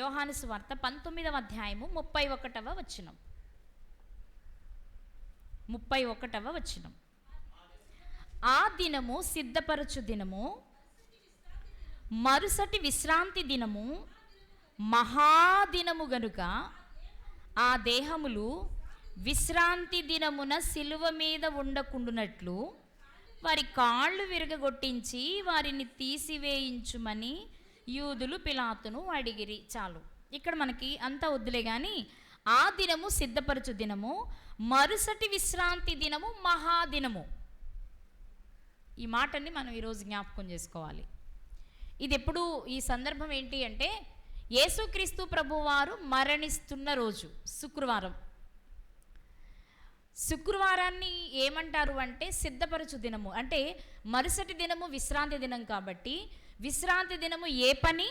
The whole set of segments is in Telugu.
యోహాను సువార్త 19వ అధ్యాయము 31వ వచనం. 31వ వచనం. ఆ దినము సిద్ధపరచు దినము, మరుసటి విశ్రాంతి దినము మహాదినము గనుక ఆ దేహములు విశ్రాంతి దినమున సిలువ మీద ఉండకుండునట్లు వారి కాళ్ళు విరగగొట్టించి వారిని తీసివేయించుమని యూదులు పిలాతును అడిగిరి. చాలు, ఇక్కడ మనకి అంతా వద్దులే కానీ, ఆ దినము సిద్ధపరచు దినము, మరుసటి విశ్రాంతి దినము మహాదినము. ఈ మాటని మనం ఈరోజు జ్ఞాపకం చేసుకోవాలి. ఇది ఎప్పుడు, ఈ సందర్భం ఏంటి అంటే యేసుక్రీస్తు ప్రభువారు మరణిస్తున్న రోజు శుక్రవారం. శుక్రవారాన్ని ఏమంటారు అంటే సిద్ధపరచు దినము. అంటే మరుసటి దినము విశ్రాంతి దినం కాబట్టి, విశ్రాంతి దినము ఏ పని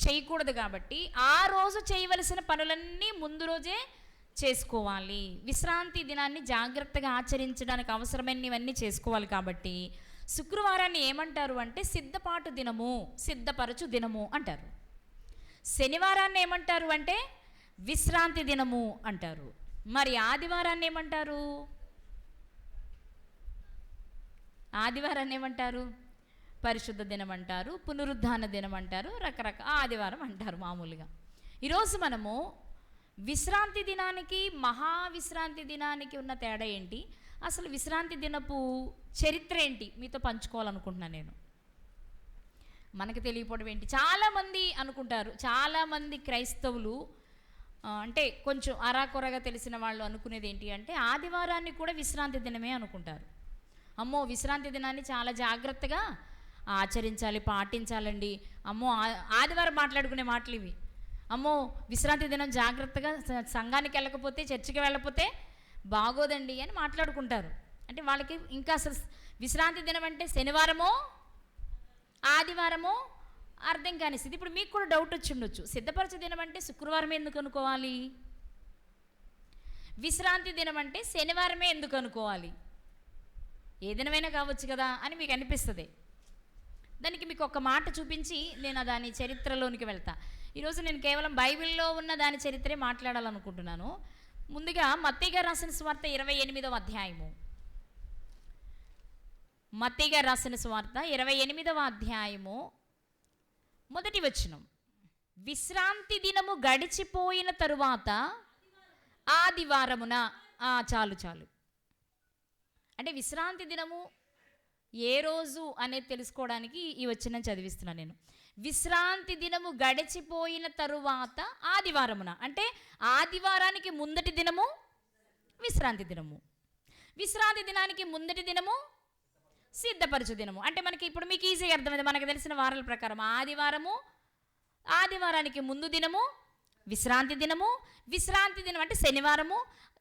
చేయకూడదు కాబట్టి ఆ రోజు చేయవలసిన పనులన్నీ ముందు రోజే చేసుకోవాలి. విశ్రాంతి దినాన్ని జాగ్రత్తగా ఆచరించడానికి అవసరమైనవన్నీ చేసుకోవాలి కాబట్టి శుక్రవారాన్ని ఏమంటారు అంటే సిద్ధపాటు దినము, సిద్ధపరచు దినము అంటారు. శనివారాన్ని ఏమంటారు అంటే విశ్రాంతి దినము అంటారు. మరి ఆదివారాన్ని ఏమంటారు? ఆదివారాన్ని ఏమంటారు? పరిశుద్ధ దినం అంటారు, పునరుద్ధాన దినం అంటారు, రకరకాల ఆదివారం అంటారు మామూలుగా. ఈరోజు మనము విశ్రాంతి దినానికి మహావిశ్రాంతి దినానికి ఉన్న తేడా ఏంటి, అసలు విశ్రాంతి దినపు చరిత్ర ఏంటి మీతో పంచుకోవాలనుకుంటున్నాను నేను. మనకు తెలియకపోవడం ఏంటి, చాలామంది అనుకుంటారు, చాలామంది క్రైస్తవులు అంటే కొంచెం అరాకొరగా తెలిసిన వాళ్ళు అనుకునేది ఏంటి అంటే ఆదివారాన్ని కూడా విశ్రాంతి దినమే అనుకుంటారు. అమ్మో, విశ్రాంతి దినాన్ని చాలా జాగ్రత్తగా ఆచరించాలి, పాటించాలండి. అమ్మో, ఆదివారం మాట్లాడుకునే మాటలు ఇవి. అమ్మో, విశ్రాంతి దినం జాగ్రత్తగా సంఘానికి వెళ్ళకపోతే, చర్చికి వెళ్ళకపోతే బాగోదండి అని మాట్లాడుకుంటారు. అంటే వాళ్ళకి ఇంకా అసలు విశ్రాంతి దినం అంటే శనివారమో ఆదివారమో అర్థం కాని స్థితి. ఇప్పుడు మీకు కూడా డౌట్ వచ్చి ఉండొచ్చు, సిద్ధపరచు దినం అంటే శుక్రవారమే ఎందుకు అనుకోవాలి, విశ్రాంతి దినం అంటే శనివారమే ఎందుకు అనుకోవాలి, ఏ దినమైనా కావచ్చు కదా అని మీకు అనిపిస్తుంది. దానికి మీకు ఒక మాట చూపించి నేను దాని చరిత్రలోనికి వెళ్తా. ఈరోజు నేను కేవలం బైబిల్లో ఉన్న దాని చరిత్రే మాట్లాడాలనుకుంటున్నాను. ముందుగా మత్తయి గారు రాసిన సువార్త 28వ అధ్యాయము. మత్తయి గారు రాసిన సువార్త 28వ అధ్యాయము మొదటి వచనం. విశ్రాంతి దినము గడిచిపోయిన తరువాత ఆదివారమున. చాలు చాలు, అంటే విశ్రాంతి దినము ఏ రోజు అనేది తెలుసుకోవడానికి ఈ వచనం చదివిస్తున్నాను నేను. విశ్రాంతి దినము గడిచిపోయిన తరువాత ఆదివారమున, అంటే ఆదివారానికి ముందటి దినము విశ్రాంతి దినము, విశ్రాంతి దినానికి ముందటి దినము సిద్ధపరచు దినము. అంటే మనకి ఇప్పుడు మీకు ఈజీగా అర్థమైంది, మనకు తెలిసిన వారాల ప్రకారం ఆదివారము, ఆదివారానికి ముందు దినము విశ్రాంతి దినము, విశ్రాంతి దినం అంటే శనివారము,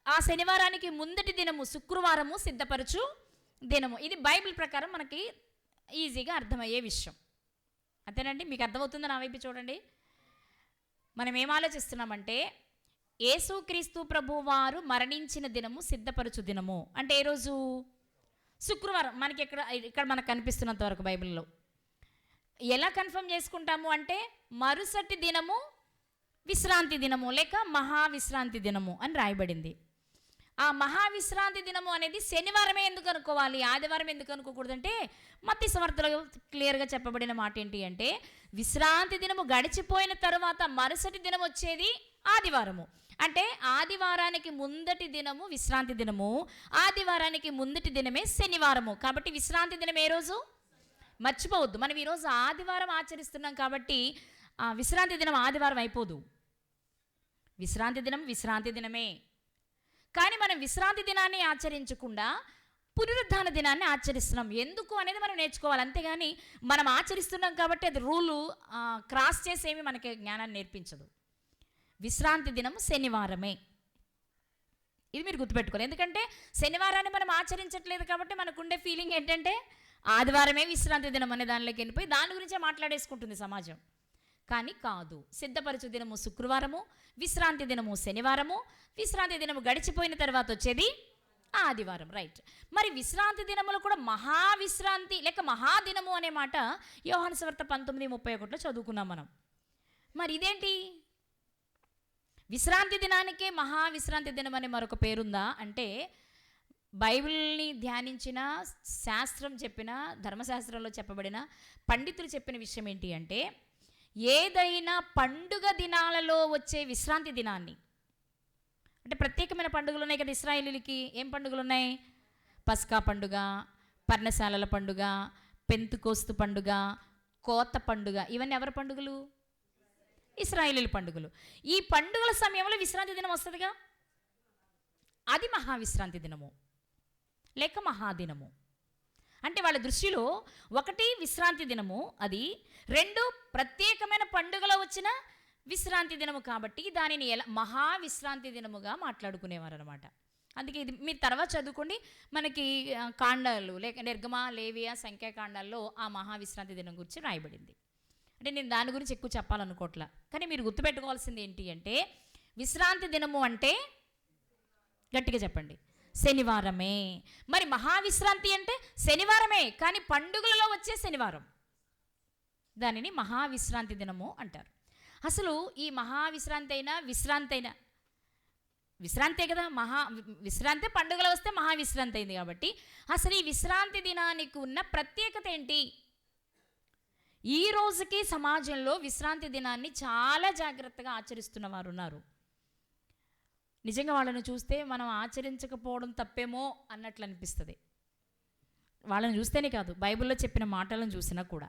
ఆ శనివారానికి ముందటి దినము శుక్రవారము సిద్ధపరచు దినము. ఇది బైబిల్ ప్రకారం మనకి ఈజీగా అర్థమయ్యే విషయం. అంతేనండి, మీకు అర్థమవుతుందో నా వైపు చూడండి. మనం ఏం ఆలోచిస్తున్నామంటే యేసుక్రీస్తు ప్రభువారు మరణించిన దినము సిద్ధపరచు దినము. అంటే ఏ రోజు? శుక్రవారం. మనకి ఇక్కడ మనకు కనిపిస్తున్నంత వరకు బైబిల్లో ఎలా కన్ఫర్మ్ చేసుకుంటాము అంటే మరుసటి దినము విశ్రాంతి దినము లేక మహావిశ్రాంతి దినము అని రాయబడింది. ఆ మహావిశ్రాంతి దినము అనేది శనివారమే ఎందుకు అనుకోవాలి, ఆదివారం ఎందుకు అనుకోకూడదంటే మత్తయి సువార్తలో క్లియర్గా చెప్పబడిన మాట ఏంటి అంటే విశ్రాంతి దినము గడిచిపోయిన తర్వాత మరుసటి దినం వచ్చేది ఆదివారము. అంటే ఆదివారానికి ముందటి దినము విశ్రాంతి దినము, ఆదివారానికి ముందటి దినమే శనివారము. కాబట్టి విశ్రాంతి దినం ఏ రోజు మర్చిపోవద్దు. మనం ఈరోజు ఆదివారం ఆచరిస్తున్నాం కాబట్టి విశ్రాంతి దినం ఆదివారం అయిపోదు. విశ్రాంతి దినం విశ్రాంతి దినమే. కానీ మనం విశ్రాంతి దినాన్ని ఆచరించకుండా పునరుద్ధాన దినాన్ని ఆచరిస్తున్నాం. ఎందుకు అనేది మనం నేర్చుకోవాలి. అంతేగాని మనం ఆచరిస్తున్నాం కాబట్టి అది రూలు క్రాస్ చేసేమి మనకి జ్ఞానాన్ని నేర్పించదు. విశ్రాంతి దినం శనివారమే, ఇది మీరు గుర్తుపెట్టుకోవాలి. ఎందుకంటే శనివారాన్ని మనం ఆచరించట్లేదు కాబట్టి మనకుండే ఫీలింగ్ ఏంటంటే ఆదివారమే విశ్రాంతి దినం అనే దానిలోకి వెళ్ళిపోయి దాని గురించే మాట్లాడేసుకుంటుంది సమాజం. కానీ కాదు, సిద్ధపరచు దినము శుక్రవారము, విశ్రాంతి దినము శనివారము, విశ్రాంతి దినము గడిచిపోయిన తర్వాత వచ్చేది ఆదివారం. రైట్. మరి విశ్రాంతి దినములు కూడా మహావిశ్రాంతి లేక మహాదినము అనే మాట యోహాను సువార్త 19:31 చదువుకున్నాం మనం. మరి ఇదేంటి? విశ్రాంతి దినానికే మహావిశ్రాంతి దినం అనే మరొక పేరుందా అంటే, బైబిల్ని ధ్యానించిన, శాస్త్రం చెప్పిన, ధర్మశాస్త్రంలో చెప్పబడిన పండితులు చెప్పిన విషయం ఏంటి అంటే, ఏదైనా పండుగ దినాలలో వచ్చే విశ్రాంతి దినాన్ని, అంటే ప్రత్యేకమైన పండుగలు ఉన్నాయి కదా ఇశ్రాయేలీలకి. ఏం పండుగలు ఉన్నాయి? పస్కా పండుగ, పర్ణశాలల పండుగ, పెంతుకోస్తు పండుగ, కోత పండుగ. ఇవన్నీ ఎవరి పండుగలు? ఇశ్రాయేలీల పండుగలు. ఈ పండుగల సమయంలో విశ్రాంతి దినం వస్తుందిగా, అది మహావిశ్రాంతి దినము లేక మహాదినము. అంటే వాళ్ళ దృష్టిలో ఒకటి విశ్రాంతి దినము, అది రెండు ప్రత్యేకమైన పండుగలో వచ్చిన విశ్రాంతి దినము, కాబట్టి దానిని ఎలా మహావిశ్రాంతి దినముగా మాట్లాడుకునేవారు అనమాట. అందుకే ఇది మీరు తర్వాత చదువుకోండి. మనకి కాండాలు లేక నిర్గమ, లేవియా, సంఖ్యాకాండాల్లో ఆ మహావిశ్రాంతి దినం గురించి రాయబడింది. అంటే నేను దాని గురించి ఎక్కువ చెప్పాలనుకోవట్లా, కానీ మీరు గుర్తుపెట్టుకోవాల్సింది ఏంటి అంటే, విశ్రాంతి దినము అంటే గట్టిగా చెప్పండి, శనివారమే. మరి మహావిశ్రాంతి అంటే శనివారమే, కానీ పండుగలలో వచ్చే శనివారం, దానిని మహావిశ్రాంతి దినము అంటారు. అసలు ఈ మహావిశ్రాంతి అయినా విశ్రాంతే కదా, విశ్రాంతి పండుగలు వస్తే మహావిశ్రాంతి అయింది కాబట్టి, అసలు ఈ విశ్రాంతి దినానికి ఉన్న ప్రత్యేకత ఏంటి? ఈ రోజుకి సమాజంలో విశ్రాంతి దినాన్ని చాలా జాగ్రత్తగా ఆచరిస్తున్న వారు ఉన్నారు. నిజంగా వాళ్ళని చూస్తే మనం ఆచరించకపోవడం తప్పేమో అన్నట్లు అనిపిస్తుంది. వాళ్ళని చూస్తేనే కాదు, బైబిల్లో చెప్పిన మాటలను చూసినా కూడా.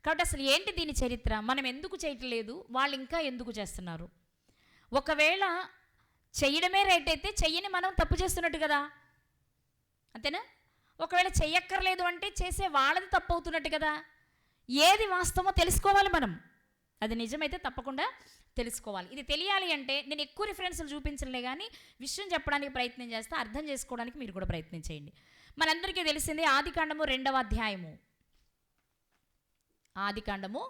కాబట్టి అసలు ఏంటి దీని చరిత్ర? మనం ఎందుకు చేయట్లేదు, వాళ్ళు ఇంకా ఎందుకు చేస్తున్నారు? ఒకవేళ చెయ్యడమే రైట్ అయితే చెయ్యని మనం తప్పు చేస్తున్నట్టు కదా, అంతేనా? ఒకవేళ చెయ్యక్కర్లేదు అంటే చేసే వాళ్ళది తప్పు అవుతున్నట్టు కదా. ఏది వాస్తవమో తెలుసుకోవాలి మనం. అది నిజమైతే తప్పకుండా తెలుసుకోవాలి. ఇది తెలియాలి అంటే నేను ఎక్కువ రిఫరెన్స్లు చూపించలే కానీ విషయం చెప్పడానికి ప్రయత్నం చేస్తా, అర్థం చేసుకోవడానికి మీరు కూడా ప్రయత్నం చేయండి. మనందరికీ తెలిసింది ఆదికాండము 2వ అధ్యాయము. ఆదికాండము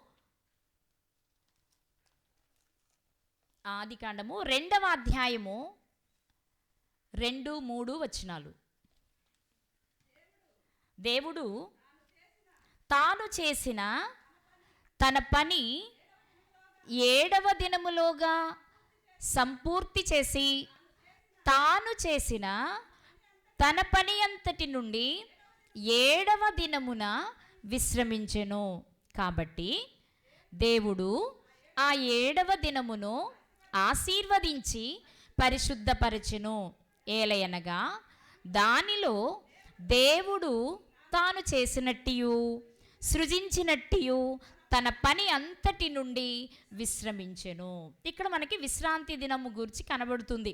2వ అధ్యాయము 2-3 వచనాలు. దేవుడు తాను చేసిన తన పని 7వ దినములోగా సంపూర్తి చేసి, తాను చేసిన తన పని అంతటి నుండి 7వ దినమున విశ్రమించెను. కాబట్టి దేవుడు ఆ 7వ దినమును ఆశీర్వదించి పరిశుద్ధపరచెను. ఏలయనగా దానిలో దేవుడు తాను చేసినట్టియు సృజించినట్టియు తన పని అంతటి నుండి విశ్రమించెను. ఇక్కడ మనకి విశ్రాంతి దినము గురించి కనబడుతుంది,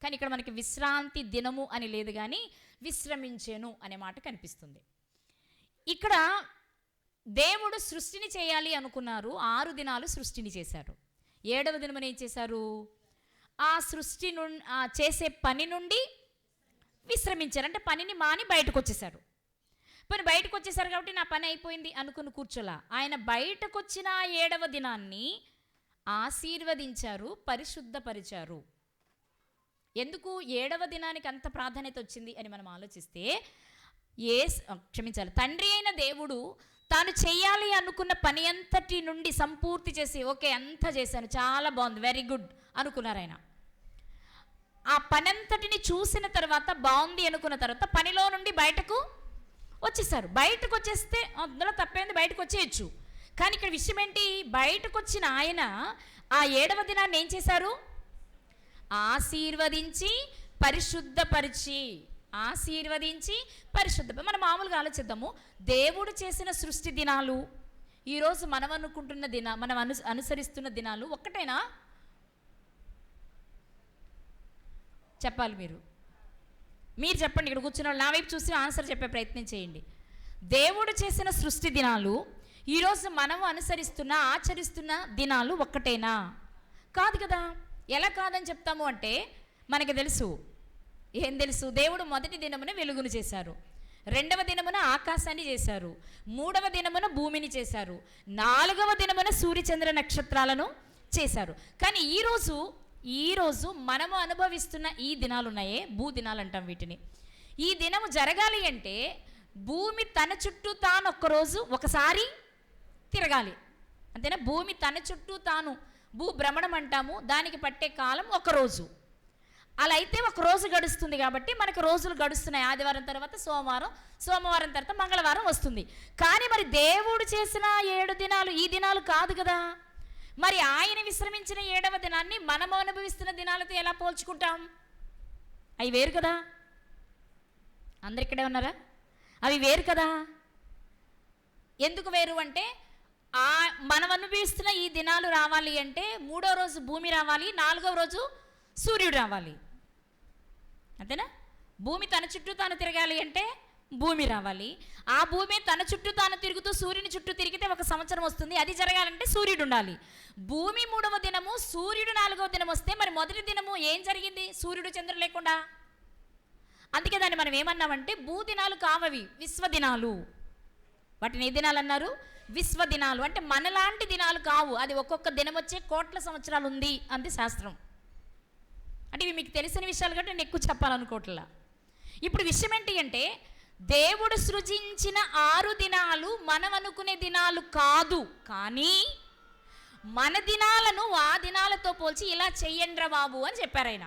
కానీ ఇక్కడ మనకి విశ్రాంతి దినము అని లేదు, కానీ విశ్రమించెను అనే మాట కనిపిస్తుంది. ఇక్కడ దేవుడు సృష్టిని చేయాలి అనుకున్నారు, 6 దినాలు సృష్టిని చేశారు. 7వ దినమున ఏం చేశారు? ఆ సృష్టి నుండి చేసే పని నుండి విశ్రమించారు. అంటే పనిని మాని బయటకు వచ్చేసారు. పని బయటకు వచ్చేసారు కాబట్టి నా పని అయిపోయింది అనుకుని కూర్చోలా. ఆయన బయటకు వచ్చిన 7వ దినాన్ని ఆశీర్వదించారు, పరిశుద్ధపరిచారు. ఎందుకు 7వ దినానికి అంత ప్రాధాన్యత వచ్చింది అని మనం ఆలోచిస్తే, తండ్రి అయిన దేవుడు తాను చేయాలి అనుకున్న పని అంతటి నుండి సంపూర్తి చేసి, ఓకే అంతా చేశాను, చాలా బాగుంది, వెరీ గుడ్ అనుకున్నారు ఆయన. ఆ పని అంతటిని చూసిన తర్వాత బాగుంది అనుకున్న తర్వాత పనిలో నుండి బయటకు వచ్చేసారు. బయటకు వచ్చేస్తే అందులో తప్పేంది, బయటకు వచ్చేయచ్చు. కానీ ఇక్కడ విషయం ఏంటి? బయటకు వచ్చిన ఆయన ఆ 7వ దినాన్ని ఏం చేశారు? ఆశీర్వదించి పరిశుద్ధపరిచి, మనం మామూలుగా ఆలోచిద్దాము. దేవుడు చేసిన సృష్టి దినాలు, ఈరోజు మనం అనుకుంటున్న మనం అనుసరిస్తున్న దినాలు ఒక్కటేనా? చెప్పాలి మీరు చెప్పండి. ఇక్కడ కూర్చున్న వాళ్ళు నా వైపు చూసి ఆన్సర్ చెప్పే ప్రయత్నం చేయండి. దేవుడు చేసిన సృష్టి దినాలు ఈరోజు మనం ఆచరిస్తున్న దినాలు ఒక్కటేనా? కాదు కదా. ఎలా కాదని చెప్తాము అంటే, మనకి తెలుసు. ఏం తెలుసు? దేవుడు మొదటి దినమున వెలుగును చేశారు, 2వ దినమున ఆకాశాన్ని చేశారు, 3వ దినమున భూమిని చేశారు, 4వ దినమున సూర్యచంద్ర నక్షత్రాలను చేశారు. కానీ ఈరోజు మనము అనుభవిస్తున్న ఈ దినాలు ఉన్నాయే, భూ దినాలు అంటాం వీటిని. ఈ దినము జరగాలి అంటే భూమి తన చుట్టూ తాను ఒకసారి తిరగాలి, అంతేనా? భూమి తన చుట్టూ తాను భూభ్రమణం అంటాము, దానికి పట్టే కాలం ఒక రోజు. అలా అయితే ఒక రోజు గడుస్తుంది కాబట్టి మనకు రోజులు గడుస్తున్నాయి. ఆదివారం తర్వాత సోమవారం, సోమవారం తర్వాత మంగళవారం వస్తుంది. కానీ మరి దేవుడు చేసిన 7 దినాలు ఈ దినాలు కాదు కదా. మరి ఆయన విశ్రమించిన 7వ దినాన్ని మనం అనుభవిస్తున్న దినాలతో ఎలా పోల్చుకుంటాం? అవి వేరు కదా. అందరు ఇక్కడే ఉన్నారా? అవి వేరు కదా. ఎందుకు వేరు అంటే మనం అనుభవిస్తున్న ఈ దినాలు రావాలి అంటే 3వ రోజు భూమి రావాలి, 4వ రోజు సూర్యుడు రావాలి. అంతేనా? భూమి తన చుట్టూ తాను తిరగాలి అంటే భూమి రావాలి. ఆ భూమి తన చుట్టూ తాను తిరుగుతూ సూర్యుని చుట్టూ తిరిగితే 1 సంవత్సరం వస్తుంది. అది జరగాలంటే సూర్యుడు ఉండాలి. భూమి 3వ దినము, సూర్యుడు 4వ దినం వస్తే మరి మొదటి దినము ఏం జరిగింది? సూర్యుడు చంద్రుడు లేకుండా. అందుకే దాన్ని మనం ఏమన్నామంటే భూదినాలు కావవి, విశ్వదినాలు. వాటిని ఏ దినాలు అన్నారు? విశ్వదినాలు. అంటే మనలాంటి దినాలు కావు. అది ఒక్కొక్క దినం వచ్చే కోట్ల సంవత్సరాలు ఉంది అంది శాస్త్రం. అంటే ఇవి మీకు తెలిసిన విషయాలు కాబట్టి నేను ఎక్కువ చెప్పాలనుకోవట్లా. ఇప్పుడు విషయం ఏంటి అంటే దేవుడు సృజించిన 6 దినాలు మనం అనుకునే దినాలు కాదు. కానీ మన దినాలను ఆ దినాలతో పోల్చి ఇలా చెయ్యండ్రా బాబు అని చెప్పారు ఆయన.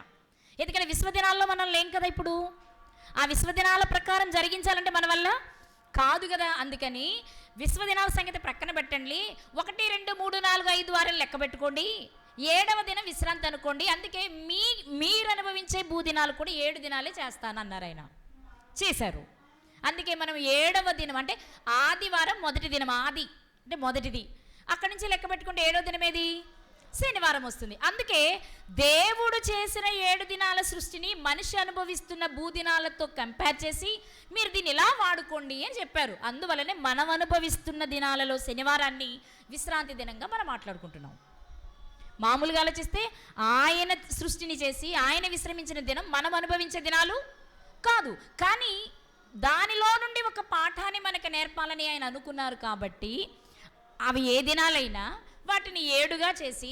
ఎందుకంటే విశ్వదినాల్లో మనం లేం కదా. ఇప్పుడు ఆ విశ్వదినాల ప్రకారం జరిగించాలంటే మన వల్ల కాదు కదా. అందుకని విశ్వదినాల సంగతి ప్రక్కన పెట్టండి. 1, 2, 3, 4, 5 వారాలు లెక్క పెట్టుకోండి. 7వ దినం విశ్రాంతి అనుకోండి. అందుకే మీరు అనుభవించే భూదినాలు కూడా 7 దినాలే చేస్తానన్నారు ఆయన. చేశారు. అందుకే మనం 7వ దినం అంటే ఆదివారం మొదటి దినం. ఆది అంటే మొదటిది. అక్కడి నుంచి లెక్క పెట్టుకుంటే 7వ దినం ఏది? శనివారం వస్తుంది. అందుకే దేవుడు చేసిన 7 దినాల సృష్టిని మనిషి అనుభవిస్తున్న భూదినాలతో కంపేర్ చేసి మీరు దీన్ని ఇలా వాడుకోండి అని చెప్పారు. అందువల్లనే మనం అనుభవిస్తున్న దినాలలో శనివారాన్ని విశ్రాంతి దినంగా మనం మాట్లాడుకుంటున్నాం. మామూలుగా ఆలోచిస్తే ఆయన సృష్టిని చేసి ఆయన విశ్రమించిన దినం మనం అనుభవించే దినాలు కాదు. కానీ దానిలో నుండి ఒక పాఠాన్ని మనకు నేర్పాలని ఆయన అనుకున్నారు. కాబట్టి అవి ఏ దినాలైనా వాటిని 7గా చేసి,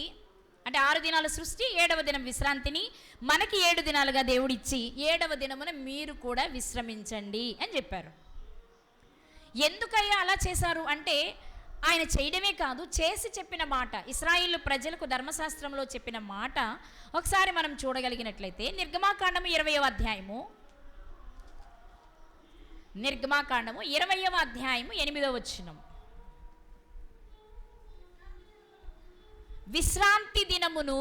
అంటే 6 దినాల సృష్టి, 7వ దినం విశ్రాంతిని మనకి 7 దినాలుగా దేవుడిచ్చి 7వ దినమున మీరు కూడా విశ్రమించండి అని చెప్పారు. ఎందుకయ్యా అలా చేశారు అంటే ఆయన చేయడమే కాదు, చేసి చెప్పిన మాట, ఇశ్రాయేలు ప్రజలకు ధర్మశాస్త్రంలో చెప్పిన మాట ఒకసారి మనం చూడగలిగినట్లయితే నిర్గమాకాండము 20వ అధ్యాయము, నిర్గమాకాండము 20వ అధ్యాయము 8వ వచనం. విశ్రాంతి దినమును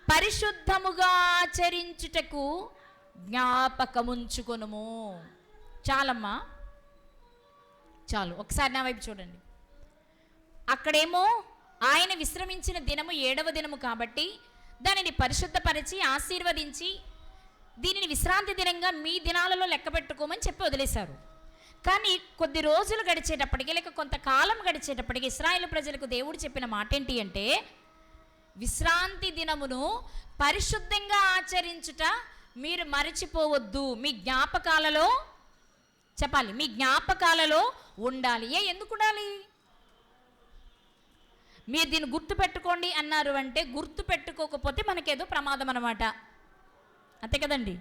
పరిశుద్ధముగా ఆచరించుటకు జ్ఞాపకముంచుకొనుము. చాలమ్మా, చాలు. ఒకసారి నా వైపు చూడండి. అక్కడేమో ఆయన విశ్రమించిన దినము 7వ దినము కాబట్టి దానిని పరిశుద్ధపరిచి ఆశీర్వదించి దీనిని విశ్రాంతి దినంగా మీ దినాలలో లెక్క పెట్టుకోమని చెప్పి వదిలేశారు. కానీ కొద్ది రోజులు గడిచేటప్పటికి, లేక కొంతకాలం గడిచేటప్పటికి ఇశ్రాయేలు ప్రజలకు దేవుడు చెప్పిన మాట ఏంటి అంటే విశ్రాంతి దినమును పరిశుద్ధంగా ఆచరించుట మీరు మరచిపోవద్దు, మీ జ్ఞాపకాలలో చెప్పాలి, మీ జ్ఞాపకాలలో ఉండాలి. ఎందుకు ఉండాలి? మీరు దీన్ని గుర్తు పెట్టుకోండి అన్నారు అంటే గుర్తు పెట్టుకోకపోతే మనకేదో ప్రమాదం అన్నమాట. అంతే కదండి.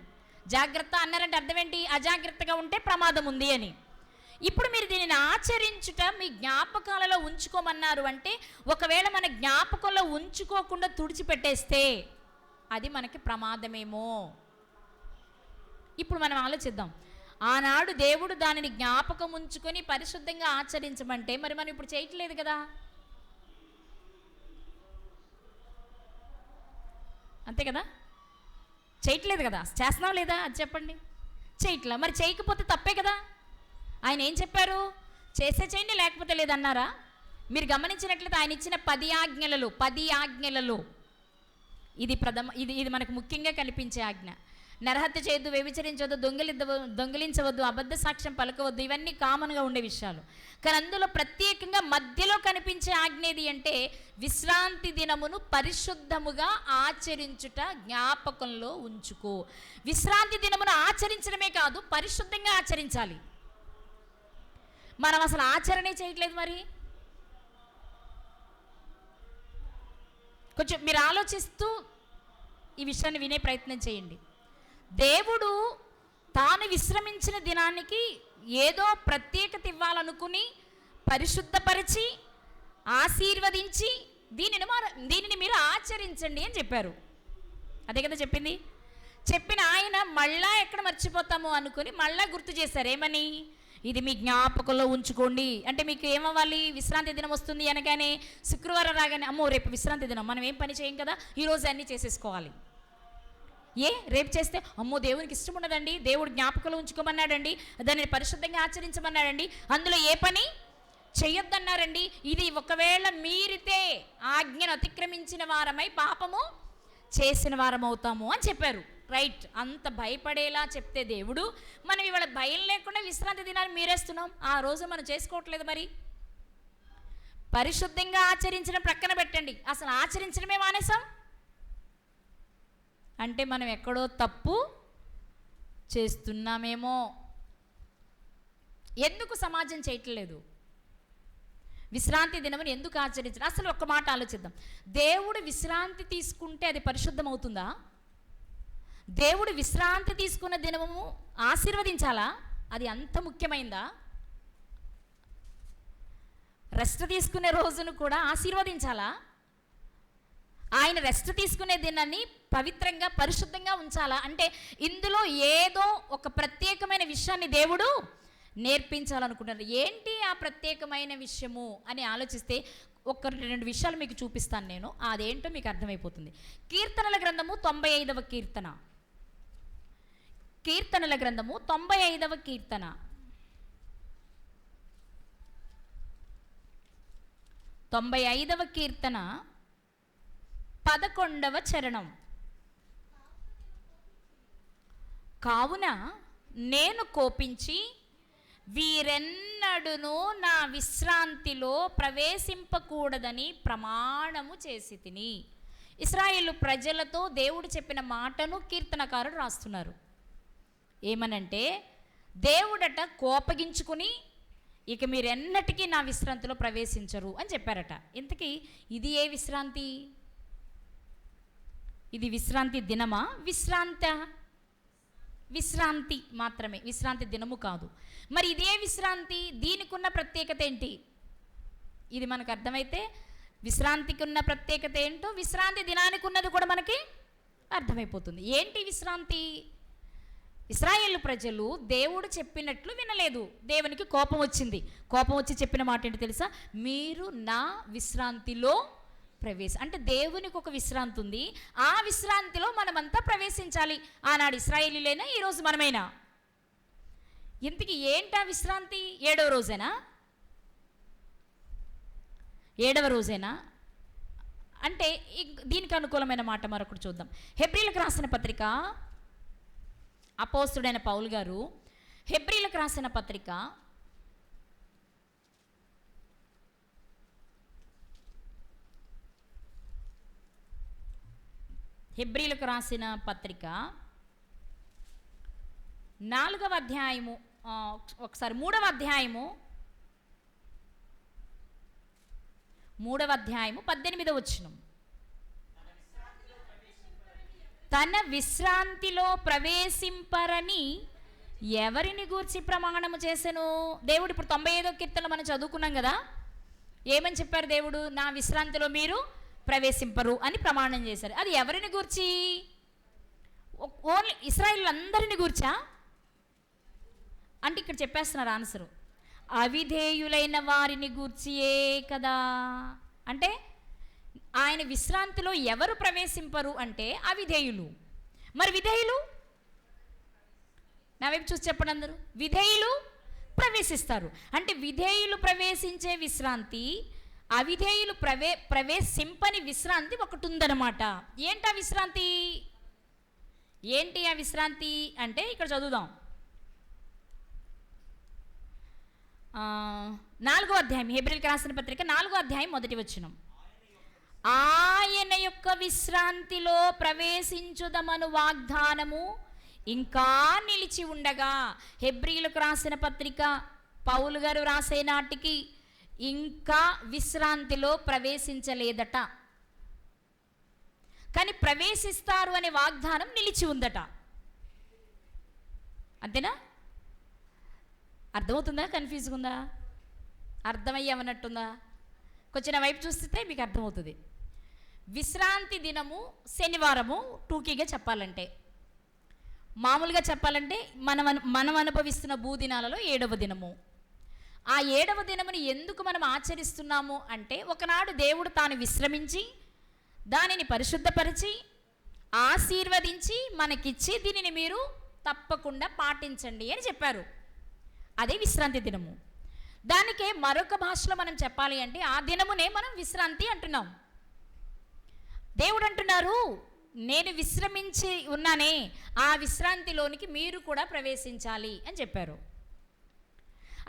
జాగ్రత్త అన్నారంటే అర్థం ఏంటి? అజాగ్రత్తగా ఉంటే ప్రమాదం ఉంది అని. ఇప్పుడు మీరు దీనిని ఆచరించుట మీ జ్ఞాపకాలలో ఉంచుకోమన్నారు అంటే ఒకవేళ మన జ్ఞాపకంలో ఉంచుకోకుండా తుడిచిపెట్టేస్తే అది మనకి ప్రమాదమేమో. ఇప్పుడు మనం ఆలోచిద్దాం. ఆనాడు దేవుడు దానిని జ్ఞాపకం ఉంచుకొని పరిశుద్ధంగా ఆచరించమంటే మరి మనం ఇప్పుడు చేయట్లేదు కదా. అంతే కదా, చేయట్లేదు కదా. చేస్తున్నాం లేదా అది చెప్పండి. చేయట్లా. మరి చేయకపోతే తప్పే కదా. ఆయన ఏం చెప్పారు? చేసే చేయండి లేకపోతే లేదన్నారా? మీరు గమనించినట్లయితే ఆయన ఇచ్చిన 10 ఆజ్ఞలలో ఇది మనకు ముఖ్యంగా కనిపించే ఆజ్ఞ. నరహత్య చేయొద్దు, వ్యభిచరించవద్దు, దొంగిలించవద్దు, అబద్ధ సాక్ష్యం పలకవద్దు. ఇవన్నీ కామన్గా ఉండే విషయాలు. కానీ అందులో ప్రత్యేకంగా మధ్యలో కనిపించే ఆజ్ఞ ఏది అంటే విశ్రాంతి దినమును పరిశుద్ధముగా ఆచరించుట జ్ఞాపకంలో ఉంచుకో. విశ్రాంతి దినమును ఆచరించడమే కాదు, పరిశుద్ధంగా ఆచరించాలి. మనం అసలు ఆచరణే చేయట్లేదు. మరి కొంచెం మీరు ఆలోచిస్తూ ఈ విషయాన్ని వినే ప్రయత్నం చేయండి. దేవుడు తాను విశ్రమించిన దినానికి ఏదో ప్రత్యేకత ఇవ్వాలనుకుని పరిశుద్ధపరిచి ఆశీర్వదించి దీనిని మీరు ఆచరించండి అని చెప్పారు. అదే కదా చెప్పింది. చెప్పిన ఆయన మళ్ళా ఎక్కడ మర్చిపోతాము అనుకుని మళ్ళా గుర్తు చేశారు. ఏమని? ఇది మీ జ్ఞాపకంలో ఉంచుకోండి. అంటే మీకు ఏమవ్వాలి? విశ్రాంతి దినం వస్తుంది అనగానే శుక్రవారం రాగానే అమ్మో రేపు విశ్రాంతి దినం, మనం ఏం పని చేయం కదా, ఈరోజు అన్నీ చేసేసుకోవాలి. రేపు చేస్తే అమ్మో దేవునికి ఇష్టం ఉండదండి, దేవుడు జ్ఞాపకంలో ఉంచుకోమన్నాడండి, దానిని పరిశుద్ధంగా ఆచరించమన్నాడండి, అందులో ఏ పని చెయ్యొద్దన్నారండి. ఇది ఒకవేళ మీరితే ఆజ్ఞను అతిక్రమించిన వారమై పాపము చేసిన వారం అవుతాము అని చెప్పారు. రైట్. అంత భయపడేలా చెప్తే దేవుడు, మనం ఇవాళ భయం లేకుండా విశ్రాంతి దినాన్ని మీరేస్తున్నాం. ఆ రోజు మనం చేసుకోవట్లేదు. మరి పరిశుద్ధంగా ఆచరించడం ప్రక్కన పెట్టండి, అసలు ఆచరించడమే మానేసాం అంటే మనం ఎక్కడో తప్పు చేస్తున్నామేమో. ఎందుకు సమాజం చేయట్లేదు? విశ్రాంతి దినముని ఎందుకు ఆచరించడం? అసలు ఒక్క మాట ఆలోచిద్దాం. దేవుడు విశ్రాంతి తీసుకుంటే అది పరిశుద్ధం అవుతుందా? దేవుడు విశ్రాంతి తీసుకున్న దినము ఆశీర్వదించాలా? అది అంత ముఖ్యమైందా? రెస్ట్ తీసుకునే రోజును కూడా ఆశీర్వదించాలా? ఆయన రెస్ట్ తీసుకునే దినాన్ని పవిత్రంగా పరిశుద్ధంగా ఉంచాలా? అంటే ఇందులో ఏదో ఒక ప్రత్యేకమైన విషయాన్ని దేవుడు నేర్పించాలనుకుంటున్నారు. ఏంటి ఆ ప్రత్యేకమైన విషయము అని ఆలోచిస్తే ఒక 2 విషయాలు మీకు చూపిస్తాను నేను. అదేంటో మీకు అర్థమైపోతుంది. కీర్తనల గ్రంథము 95వ కీర్తన. కీర్తనల గ్రంథము 95వ కీర్తన 95వ కీర్తన 11వ చరణం. కావున నేను కోపించి వీరెన్నడును నా విశ్రాంతిలో ప్రవేశింపకూడదని ప్రమాణము చేసి తిని. ఇశ్రాయేలు ప్రజలతో దేవుడు చెప్పిన మాటను కీర్తనకారుడు రాస్తున్నారు. ఏమనంటే దేవుడట కోపగించుకుని ఇక మీరెన్నటికీ నా విశ్రాంతిలో ప్రవేశించరు అని చెప్పారట. ఇంతకీ ఇది ఏ విశ్రాంతి? ఇది విశ్రాంతి దినమా? విశ్రాంతి మాత్రమే, విశ్రాంతి దినము కాదు. మరి ఇదే విశ్రాంతి, దీనికి ఉన్న ప్రత్యేకత ఏంటి? ఇది మనకు అర్థమైతే విశ్రాంతికి ఉన్న ప్రత్యేకత ఏంటో విశ్రాంతి దినానికి ఉన్నది కూడా మనకి అర్థమైపోతుంది. ఏంటి విశ్రాంతి? ఇశ్రాయేలు ప్రజలు దేవుడు చెప్పినట్లు వినలేదు. దేవునికి కోపం వచ్చింది. కోపం వచ్చి చెప్పిన మాట ఏంటి తెలుసా? మీరు నా విశ్రాంతిలో అంటే దేవునికి ఒక విశ్రాంతి ఉంది, ఆ విశ్రాంతిలో మనమంతా ప్రవేశించాలి. ఆనాడు ఇశ్రాయేలీలైనా ఈరోజు మనమైనా. ఇంతకీ ఏంటా విశ్రాంతి? 7వ రోజేనా? 7వ రోజేనా అంటే దీనికి అనుకూలమైన మాట మరొకటి చూద్దాం. హెబ్రీలకు రాసిన పత్రిక, అపోస్తుడైన పౌలు గారు హెబ్రీలకు రాసిన పత్రిక 4వ అధ్యాయము, ఒకసారి 3వ అధ్యాయము 18వ వచనం. తన విశ్రాంతిలో ప్రవేశింపరని ఎవరిని గూర్చి ప్రమాణము చేసెను? దేవుడు ఇప్పుడు 95వ కీర్తనలో మనం చదువుకున్నాం కదా, ఏమని చెప్పారు? దేవుడు నా విశ్రాంతిలో మీరు ప్రవేశింపరు అని ప్రమాణం చేశారు. అది ఎవరిని గూర్చి? ఓన్లీ ఇశ్రాయేలు అందరిని గూర్చా అంటే ఇక్కడ చెప్పేస్తున్నారు ఆన్సరు. అవిధేయులైన వారిని గూర్చియే కదా. అంటే ఆయన విశ్రాంతిలో ఎవరు ప్రవేశింపరు అంటే అవిధేయులు. మరి విధేయులు? నా వైపు చూసి చెప్పండి అందరూ. విధేయులు ప్రవేశిస్తారు. అంటే విధేయులు ప్రవేశించే విశ్రాంతి, అవిధేయులు ప్రవేశింపని విశ్రాంతి ఒకటి ఉందన్నమాట. ఏంటి ఆ విశ్రాంతి? ఏంటి ఆ విశ్రాంతి అంటే ఇక్కడ చదువుదాం. 4వ అధ్యాయం, హెబ్రీలకు రాసిన పత్రిక 4వ అధ్యాయం 1వ వచనం. ఆయన యొక్క విశ్రాంతిలో ప్రవేశించుదమను వాగ్దానము ఇంకా నిలిచి ఉండగా. హెబ్రీలకు రాసిన పత్రిక పౌలు గారు రాసే నాటికి ఇంకా విశ్రాంతిలో ప్రవేశించలేదట, కానీ ప్రవేశిస్తారు అనే వాగ్దానం నిలిచి ఉందట. అంతేనా? అర్థమవుతుందా? కన్ఫ్యూజ్గా ఉందా? అర్థమయ్యమన్నట్టుందా? కొంచెం వైపు చూస్తే మీకు అర్థమవుతుంది. విశ్రాంతి దినము శనివారము, టూకీగా చెప్పాలంటే, మామూలుగా చెప్పాలంటే మనం అనుభవిస్తున్న భూదినాలలో 7వ దినము. ఆ 7వ దినముని ఎందుకు మనం ఆచరిస్తున్నాము అంటే, ఒకనాడు దేవుడు తాను విశ్రమించి దానిని పరిశుద్ధపరిచి ఆశీర్వదించి మనకిచ్చి దీనిని మీరు తప్పకుండా పాటించండి అని చెప్పారు. అదే విశ్రాంతి దినము. దానికే మరొక భాషలో మనం చెప్పాలి అంటే ఆ దినమునే మనం విశ్రాంతి అంటున్నాం. దేవుడు అంటున్నారు, నేను విశ్రమించి ఉన్నానే, ఆ విశ్రాంతిలోనికి మీరు కూడా ప్రవేశించాలి అని చెప్పారు.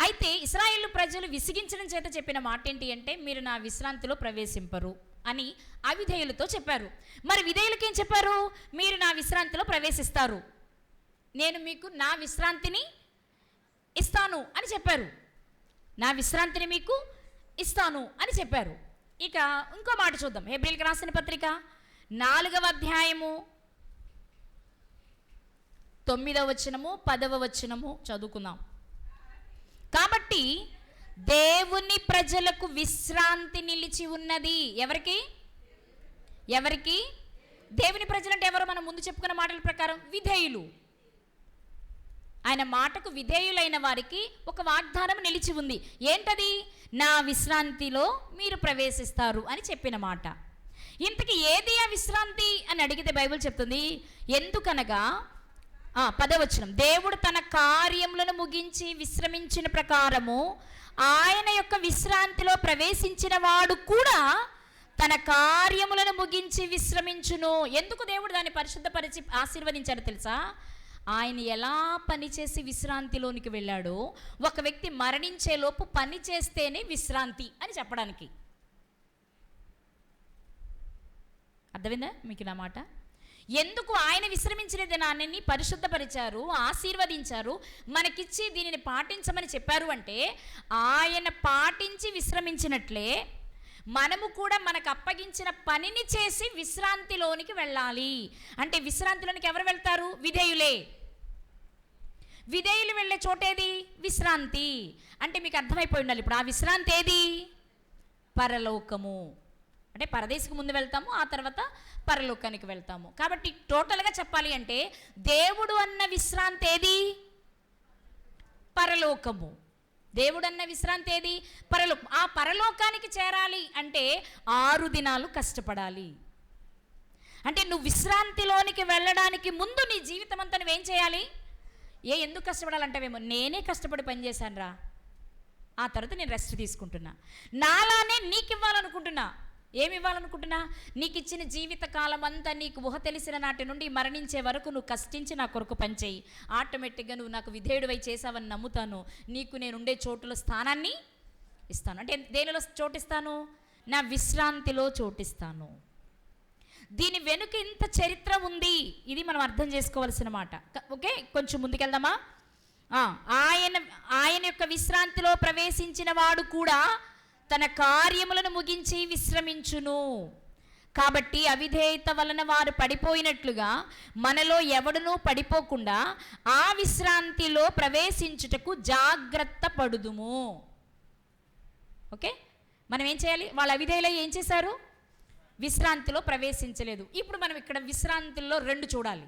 అయితే ఇశ్రాయేలు ప్రజలు విసిగించడం చేత చెప్పిన మాట ఏంటి అంటే, మీరు నా విశ్రాంతిలో ప్రవేశింపరు అని అవిధేయులతో చెప్పారు. మరి విధేయులకి ఏం చెప్పారు? మీరు నా విశ్రాంతిలో ప్రవేశిస్తారు, నేను మీకు నా విశ్రాంతిని ఇస్తాను అని చెప్పారు. నా విశ్రాంతిని మీకు ఇస్తాను అని చెప్పారు. ఇక ఇంకో మాట చూద్దాం. హెబ్రీయులకు రాసిన పత్రిక 4వ అధ్యాయము 9వ వచనము 10వ వచనము చదువుకుందాం. కాబట్టి దేవుని ప్రజలకు విశ్రాంతి నిలిచి ఉన్నది. ఎవరికి? దేవుని ప్రజలంటే ఎవరు? మనం ముందు చెప్పుకున్న మాటల ప్రకారం విధేయులు. ఆయన మాటకు విధేయులైన వారికి ఒక వాగ్దానం నిలిచి ఉంది. ఏంటది? నా విశ్రాంతిలో మీరు ప్రవేశిస్తారు అని చెప్పిన మాట. ఇంతకీ ఏది ఆ విశ్రాంతి అని అడిగితే బైబిల్ చెప్తుంది, ఎందుకనగా 10వ వచనం, దేవుడు తన కార్యములను ముగించి విశ్రమించిన ప్రకారము ఆయన యొక్క విశ్రాంతిలో ప్రవేశించిన వాడు కూడా తన కార్యములను ముగించి విశ్రమించును. ఎందుకు దేవుడు దాన్ని పరిశుద్ధపరిచి ఆశీర్వదించాడు తెలుసా? ఆయన ఎలా పనిచేసి విశ్రాంతిలోనికి వెళ్ళాడో, ఒక వ్యక్తి మరణించేలోపు పని చేస్తేనే విశ్రాంతి అని చెప్పడానికి. అర్థమైందా మీకు నా మాట? ఎందుకు ఆయన విశ్రమించిన దినాన్ని పరిశుద్ధపరిచారు, ఆశీర్వదించారు, మనకిచ్చి దీనిని పాటించమని చెప్పారు అంటే, ఆయన పాటించి విశ్రమించినట్లే మనము కూడా మనకు అప్పగించిన పనిని చేసి విశ్రాంతిలోనికి వెళ్ళాలి. అంటే విశ్రాంతిలోనికి ఎవరు వెళ్తారు? విధేయులు వెళ్ళే చోటేది? విశ్రాంతి. అంటే మీకు అర్థమైపోయి ఉండాలి ఇప్పుడు ఆ విశ్రాంతి ఏది? పరలోకము. అంటే పరదేశకు ముందు వెళ్తాము, ఆ తర్వాత పరలోకానికి వెళ్తాము. కాబట్టి టోటల్గా చెప్పాలి అంటే దేవుడు అన్న విశ్రాంతి ఏది? పరలోకము. దేవుడు అన్న విశ్రాంతి ఏది? పరలోకం. ఆ పరలోకానికి చేరాలి అంటే 6 దినాలు కష్టపడాలి. అంటే నువ్వు విశ్రాంతిలోనికి వెళ్ళడానికి ముందు నీ జీవితం అంతా నువ్వేం చేయాలి? ఎందుకు కష్టపడాలంటావేమో, నేనే కష్టపడి పనిచేశాను రా, ఆ తర్వాత నేను రెస్ట్ తీసుకుంటున్నా, నాలానే నీకు ఇవ్వాలనుకుంటున్నా. ఏమి ఇవ్వాలనుకుంటున్నా? నీకు ఇచ్చిన జీవిత కాలం అంతా, నీకు ఊహ తెలిసిన నాటి నుండి మరణించే వరకు నువ్వు కష్టించి నా కొరకు పనిచేయి. ఆటోమేటిక్గా నువ్వు నాకు విధేయుడివై చేసావని నమ్ముతాను. నీకు నేను ఉండే చోటులో స్థానాన్ని ఇస్తాను. అంటే దేనిలో చోటిస్తాను? నా విశ్రాంతిలో చోటిస్తాను. దీని వెనుక ఇంత చరిత్ర ఉంది, ఇది మనం అర్థం చేసుకోవాల్సిన మాట. ఓకే, కొంచెం ముందుకెళ్దామా? ఆయన యొక్క విశ్రాంతిలో ప్రవేశించిన వాడు కూడా తన కార్యములను ముగించి విశ్రమించును. కాబట్టి అవిధేయత వలన వారు పడిపోయినట్లుగా మనలో ఎవడునూ పడిపోకుండా ఆ విశ్రాంతిలో ప్రవేశించుటకు జాగ్రత్త పడుదుము. ఓకే, మనం ఏం చేయాలి? వాళ్ళ అవిధేయులు ఏం చేశారు? విశ్రాంతిలో ప్రవేశించలేదు. ఇప్పుడు మనం ఇక్కడ విశ్రాంతిలో 2 చూడాలి.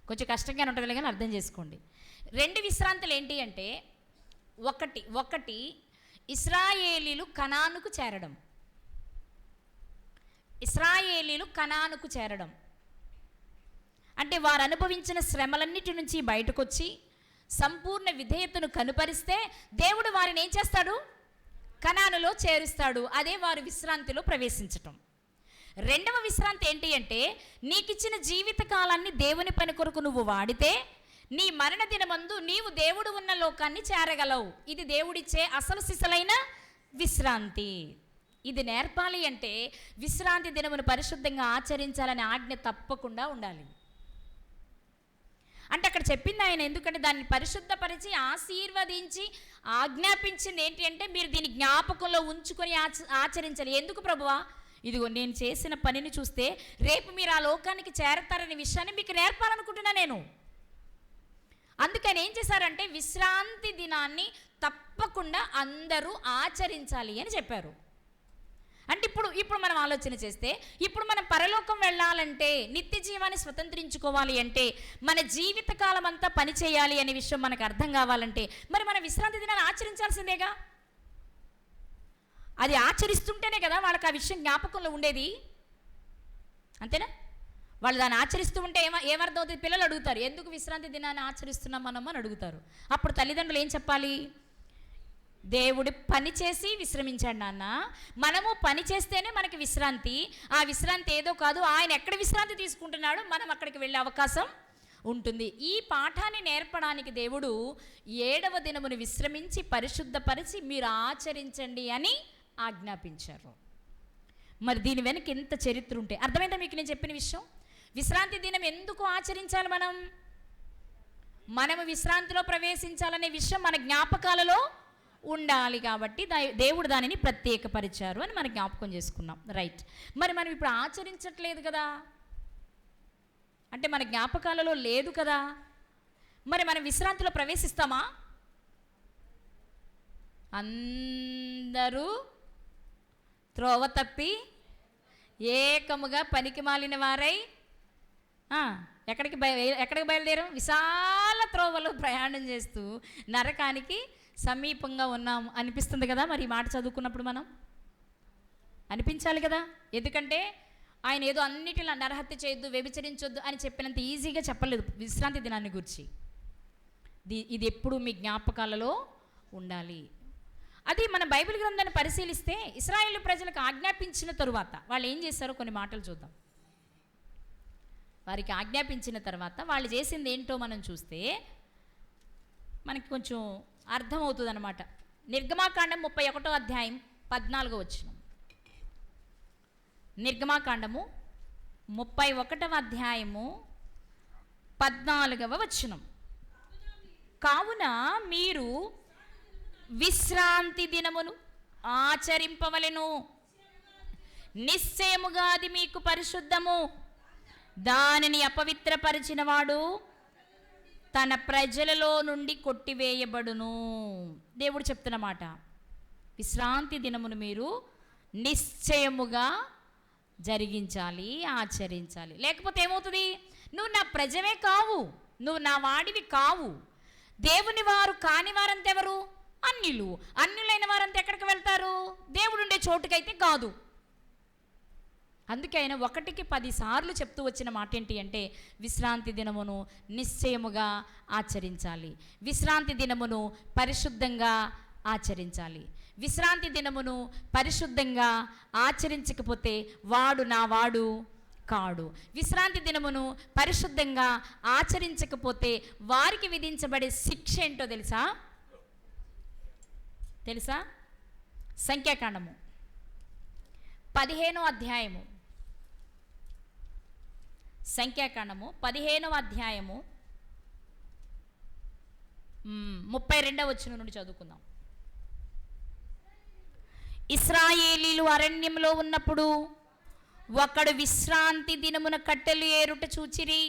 కొంచెం కష్టంగానే ఉంటుంది కానీ అర్థం చేసుకోండి. 2 విశ్రాంతులు ఏంటి అంటే, ఒకటి ఇశ్రాయేలీలు కనానుకు చేరడం. అంటే వారు అనుభవించిన శ్రమలన్నిటి నుంచి బయటకు వచ్చి సంపూర్ణ విధేయతను కనుపరిస్తే దేవుడు వారిని ఏం చేస్తాడు? కనానులో చేరుస్తాడు. అదే వారు విశ్రాంతిలో ప్రవేశించటం. 2వ విశ్రాంతి ఏంటి అంటే, నీకిచ్చిన జీవిత కాలాన్ని దేవుని పని కొరకు నువ్వు వాడితే నీ మరణ దినమందు నీవు దేవుడు ఉన్న లోకాన్ని చేరగలవు. ఇది దేవుడిచ్చే అసలు సిసలైన విశ్రాంతి. ఇది నేర్పాలి అంటే విశ్రాంతి దినమును పరిశుద్ధంగా ఆచరించాలనే ఆజ్ఞ తప్పకుండా ఉండాలి. అంటే అక్కడ చెప్పింది ఆయన, ఎందుకంటే దాన్ని పరిశుద్ధపరిచి ఆశీర్వదించి ఆజ్ఞాపించింది ఏంటి అంటే, మీరు దీన్ని జ్ఞాపకంలో ఉంచుకొని ఆచరించాలి. ఎందుకు ప్రభువా? ఇదిగో నేను చేసిన పనిని చూస్తే రేపు మీరు ఆ లోకానికి చేరతారనే విషయాన్ని మీకు నేర్పాలనుకుంటున్నా నేను. అందుకని ఏం చేశారంటే విశ్రాంతి దినాన్ని తప్పకుండా అందరూ ఆచరించాలి అని చెప్పారు. అంటే ఇప్పుడు మనం ఆలోచన చేస్తే, ఇప్పుడు మనం పరలోకం వెళ్ళాలంటే, నిత్య జీవాన్ని స్వతంత్రించుకోవాలి అంటే, మన జీవితకాలం అంతా పని చేయాలి అనే విషయం మనకు అర్థం కావాలంటే, మరి మన విశ్రాంతి దినాన్ని ఆచరించాల్సిందేగా. అది ఆచరిస్తుంటేనే కదా వాళ్ళకి ఆ విషయం జ్ఞాపకంలో ఉండేది, అంతేనా? వాళ్ళు దాన్ని ఆచరిస్తూ ఉంటే ఏమర్థం అవుతుంది? పిల్లలు అడుగుతారు, ఎందుకు విశ్రాంతి దినాన్ని ఆచరిస్తున్నాం మనం అని అడుగుతారు. అప్పుడు తల్లిదండ్రులు ఏం చెప్పాలి? దేవుడు పని చేసి విశ్రమించాడు నాన్న, మనము పని చేస్తేనే మనకి విశ్రాంతి. ఆ విశ్రాంతి ఏదో కాదు, ఆయన ఎక్కడ విశ్రాంతి తీసుకుంటున్నాడో మనం అక్కడికి వెళ్ళే అవకాశం ఉంటుంది. ఈ పాఠాన్ని నేర్పడానికి దేవుడు 7వ దినమును విశ్రమించి పరిశుద్ధపరిచి మీరు ఆచరించండి అని ఆజ్ఞాపించారు. మరి దీని వెనక ఎంత చరిత్ర ఉంటే అర్థమైందా మీకు నేను చెప్పిన విషయం? విశ్రాంతి దినం ఎందుకు ఆచరించాలి? మనము విశ్రాంతిలో ప్రవేశించాలనే విషయం మన జ్ఞాపకాలలో ఉండాలి కాబట్టి దేవుడు దానిని ప్రత్యేకపరిచారు అని మనం జ్ఞాపకం చేసుకున్నాం. రైట్. మరి మనం ఇప్పుడు ఆచరించట్లేదు కదా, అంటే మన జ్ఞాపకాలలో లేదు కదా, మరి మనం విశ్రాంతిలో ప్రవేశిస్తామా? అందరూ త్రోవ తప్పి ఏకముగా పనికి మాలిన వారై ఎక్కడికి బయలుదేరాం? విశాల త్రోవలో ప్రయాణం చేస్తూ నరకానికి సమీపంగా ఉన్నాం అనిపిస్తుంది కదా. మరి ఈ మాట చదువుకున్నప్పుడు మనం అనిపించాలి కదా, ఎందుకంటే ఆయన ఏదో అన్నిటిలా నరహత్య చేయొద్దు, వ్యభిచరించొద్దు అని చెప్పినంత ఈజీగా చెప్పలేదు విశ్రాంతి దినాన్ని గురించి. ఇది ఎప్పుడు మీ జ్ఞాపకాలలో ఉండాలి. అది మన బైబిల్ గ్రంథాన్ని పరిశీలిస్తే ఇశ్రాయేలు ప్రజలకు ఆజ్ఞాపించిన తరువాత వాళ్ళు ఏం చేశారో కొన్ని మాటలు చూద్దాం. వారికి ఆజ్ఞాపించిన తర్వాత వాళ్ళు చేసింది ఏంటో మనం చూస్తే మనకి కొంచెం అర్థమవుతుంది అన్నమాట. నిర్గమాకాండం 31వ అధ్యాయం 14వ వచనం. నిర్గమాకాండము 31వ అధ్యాయము 14వ వచనం. కావున మీరు విశ్రాంతి దినమును ఆచరింపవలెను, నిశ్చయముగా అది మీకు పరిశుద్ధము, దానిని అపవిత్రపరిచిన వాడు తన ప్రజలలో నుండి కొట్టివేయబడును. దేవుడు చెప్తున్నమాట, విశ్రాంతి దినమును మీరు నిశ్చయముగా జరిగించాలి, ఆచరించాలి. లేకపోతే ఏమవుతుంది? నువ్వు నా ప్రజవే కావు, నువ్వు నా వాడివి కావు. దేవుని వారు కాని వారంతెవరు? అన్యులైన వారంతా ఎక్కడికి వెళ్తారు? దేవుడు ఉండే చోటుకైతే కాదు. అందుకే ఆయన 1కి 10 సార్లు చెప్తూ వచ్చిన మాట ఏంటి అంటే, విశ్రాంతి దినమును నిశ్చయముగా ఆచరించాలి, విశ్రాంతి దినమును పరిశుద్ధంగా ఆచరించాలి. విశ్రాంతి దినమును పరిశుద్ధంగా ఆచరించకపోతే వాడు నా వాడు కాడు. విశ్రాంతి దినమును పరిశుద్ధంగా ఆచరించకపోతే వారికి విధించబడే శిక్ష ఏంటో తెలుసా? సంఖ్యాకాండము 15వ అధ్యాయము, సంఖ్యాకాండము 15వ అధ్యాయము 32వ వచనం నుండి చదువుకుందాం. ఇశ్రాయేలీలు అరణ్యంలో ఉన్నప్పుడు ఒకడు విశ్రాంతి దినమున కట్టెలు ఏరుట చూచిరి.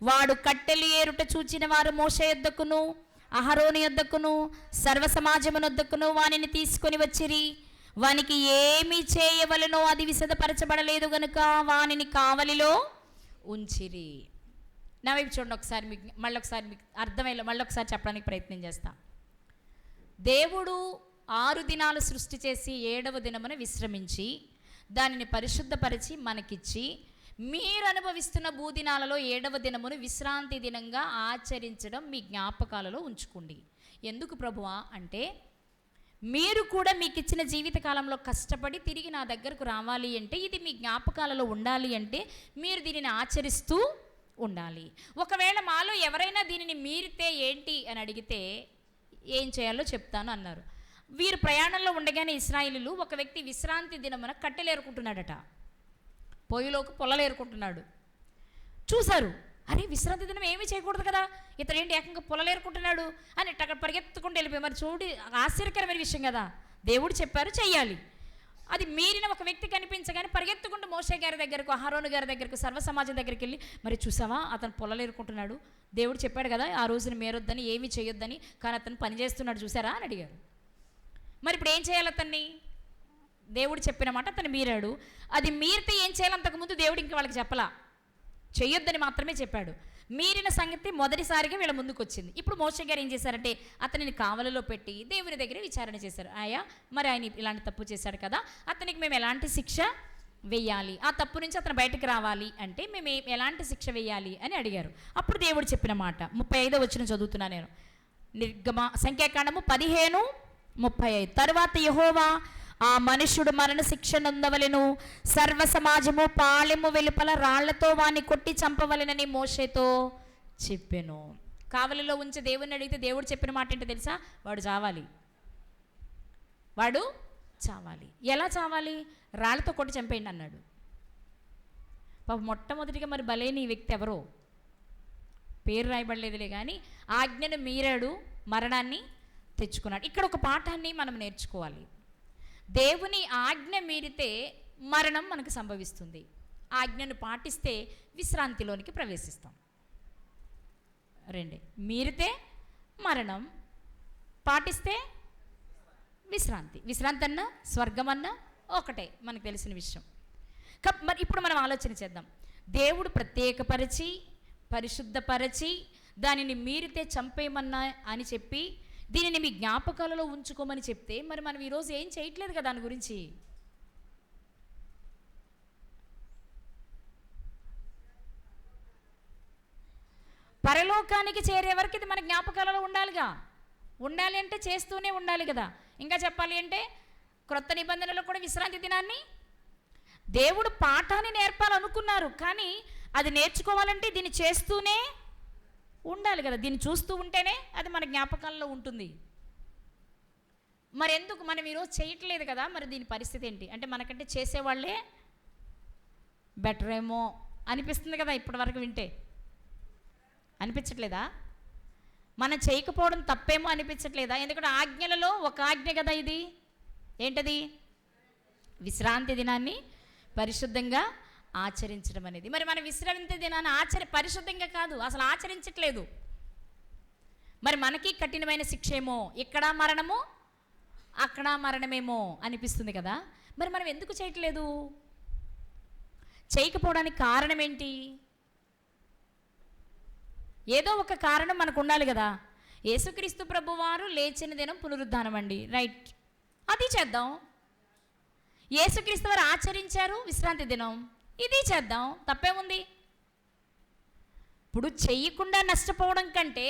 వాడు కట్టెలు ఏరుట చూచిన వారు మోషే యొద్దకును అహరోను యొద్దకును సర్వ సమాజమునొద్దకును వానిని తీసుకొని వచ్చిరి. వానికి ఏమి చేయవలనో అది విశదపరచబడలేదు గనుక వానిని కావలిలో ఉంచిరి. నా వైపు చూడండి ఒకసారి, మీకు మళ్ళొకసారి మీకు అర్థమయ్యే మళ్ళొకసారి చెప్పడానికి ప్రయత్నం చేస్తా. దేవుడు 6 దినాలు సృష్టి చేసి 7వ దినమున విశ్రమించి దానిని పరిశుద్ధపరిచి మనకిచ్చి, మీరు అనుభవిస్తున్న భూదినాలలో 7వ దినమును విశ్రాంతి దినంగా ఆచరించడం మీ జ్ఞాపకాలలో ఉంచుకోండి. ఎందుకు ప్రభువా అంటే, మీరు కూడా మీకు ఇచ్చిన జీవితకాలంలో కష్టపడి తిరిగి నా దగ్గరకు రావాలి అంటే, ఇది మీ జ్ఞాపకాలలో ఉండాలి అంటే మీరు దీనిని ఆచరిస్తూ ఉండాలి. ఒకవేళ మాలో ఎవరైనా దీనిని మీరితే ఏంటి అని అడిగితే ఏం చేయాలో చెప్తాను అన్నారు. వీరు ప్రయాణంలో ఉండగానే ఇశ్రాయేలీయులు ఒక వ్యక్తి విశ్రాంతి దినమున కట్టెలు ఏరుకుంటున్నాడట, పొయ్యిలోకి పొల్లలు ఏరుకుంటున్నాడు. చూశారు, అరే విశ్రాంతి దినం ఏమీ చేయకూడదు కదా, ఇతడు ఏంటి ఏకంగా పొల్లలు ఏరుకుంటున్నాడు అని అక్కడ పరిగెత్తుకుంటూ వెళ్ళిపోయి. మరి చూడు, ఆశ్చర్యకరమైన విషయం కదా, దేవుడు చెప్పారు చెయ్యాలి. అది మీరిన ఒక వ్యక్తి కనిపించగానే పరిగెత్తుకుంటూ మోషే గారి దగ్గరకు, అహరోను గారి దగ్గరకు, సర్వ సమాజం దగ్గరికి వెళ్ళి, మరి చూసావా అతను పొల్లలు ఏరుకుంటున్నాడు, దేవుడు చెప్పాడు కదా ఆ రోజున మేరొద్దని ఏమీ చేయొద్దని, కానీ అతను పని చేస్తున్నాడు చూసారా అని అడిగారు. మరి ఇప్పుడు ఏం చేయాలి? అతన్ని దేవుడు చెప్పిన మాట అతను మీరాడు. అది మీరితే ఏం చేయాలి, అంతకుముందు దేవుడు ఇంక వాళ్ళకి చెప్పలా, చెయ్యొద్దని మాత్రమే చెప్పాడు. మీరిన సంగతి మొదటిసారిగా వీళ్ళ ముందుకు వచ్చింది. ఇప్పుడు మోషే గారు ఏం చేశారంటే అతనిని కావలిలో పెట్టి దేవుని దగ్గర విచారణ చేశారు. ఆయా, మరి ఆయన ఇలాంటి తప్పు చేశాడు కదా, అతనికి మేము ఎలాంటి శిక్ష వెయ్యాలి, ఆ తప్పు నుంచి అతను బయటకు రావాలి అంటే మేము ఎలాంటి శిక్ష వెయ్యాలి అని అడిగారు. అప్పుడు దేవుడు చెప్పిన మాట 35వ వచనం చదువుతున్నా నేను. సంఖ్యాకాండము 15:35. తరువాత యెహోవా ఆ మనుష్యుడు మరణ శిక్ష నొందవలెను, సర్వ సమాజము పాళెము వెలుపల రాళ్లతో వాణ్ణి కొట్టి చంపవలెనని మోషేతో చెప్పెను. కావలిలో ఉంచి దేవుని అడిగితే దేవుడు చెప్పిన మాట ఏంటో తెలుసా? వాడు చావాలి, వాడు చావాలి. ఎలా చావాలి? రాళ్లతో కొట్టి చంపేయండి అన్నాడు. పాప మొట్టమొదటిగా మరి బలేని ఈ వ్యక్తి ఎవరో పేరు రాయబడలేదులే కానీ ఆజ్ఞను మీరాడు, మరణాన్ని తెచ్చుకున్నాడు. ఇక్కడ ఒక పాఠాన్ని మనం నేర్చుకోవాలి. దేవుని ఆజ్ఞ మీరితే మరణం మనకు సంభవిస్తుంది, ఆజ్ఞను పాటిస్తే విశ్రాంతిలోనికి ప్రవేశిస్తాం. రెండే, మీరితే మరణం, పాటిస్తే విశ్రాంతి. విశ్రాంతి అన్నా స్వర్గం అన్నా ఒకటే, మనకు తెలిసిన విషయం. మరి ఇప్పుడు మనం ఆలోచన చేద్దాం. దేవుడు ప్రత్యేకపరిచి పరిశుద్ధపరచి దానిని మీరితే చంపేయమన్నా అని చెప్పి దీనిని మీ జ్ఞాపకాలలో ఉంచుకోమని చెప్తే మరి మనం ఈరోజు ఏం చేయట్లేదు కదా దాని గురించి. పరలోకానికి చేరే వరకు ఇది మన జ్ఞాపకాలలో ఉండాలిగా. ఉండాలి అంటే చేస్తూనే ఉండాలి కదా. ఇంకా చెప్పాలి అంటే క్రొత్త నిబంధనలో కూడా విశ్రాంతి దినాన్ని దేవుడు పాఠాన్ని నేర్పాలనుకున్నారు, కానీ అది నేర్చుకోవాలంటే దీన్ని చేస్తూనే ఉండాలి కదా. దీన్ని చూస్తూ ఉంటేనే అది మన జ్ఞాపకాల్లో ఉంటుంది. మరి ఎందుకు మనం ఈరోజు చేయట్లేదు కదా, మరి దీని పరిస్థితి ఏంటి అంటే మనకంటే చేసేవాళ్ళే బెటర్ ఏమో అనిపిస్తుంది కదా. ఇప్పటి వరకు వింటే అనిపించట్లేదా? మనం చేయకపోవడం తప్పేమో అనిపించట్లేదా? ఎందుకంటే ఆజ్ఞలలో ఒక ఆజ్ఞ కదా ఇది. ఏంటది? విశ్రాంతి దినాన్ని పరిశుద్ధంగా ఆచరించడం అనేది. మరి మన విశ్రాంతి దినాన్ని పరిశుద్ధంగా కాదు, అసలు ఆచరించట్లేదు. మరి మనకి కఠినమైన శిక్ష ఏమో, ఇక్కడ మరణము అక్కడ మరణమేమో అనిపిస్తుంది కదా. మరి మనం ఎందుకు చేయట్లేదు? చేయకపోవడానికి కారణం ఏంటి? ఏదో ఒక కారణం మనకు ఉండాలి కదా. యేసుక్రీస్తు ప్రభువారు లేచిన దినం పునరుద్ధానం అండి, రైట్, అది చేద్దాం. యేసుక్రీస్తు వారు ఆచరించారు విశ్రాంతి దినం, ఇది చేద్దాం, తప్పేముంది? ఇప్పుడు చెయ్యకుండా నష్టపోవడం కంటే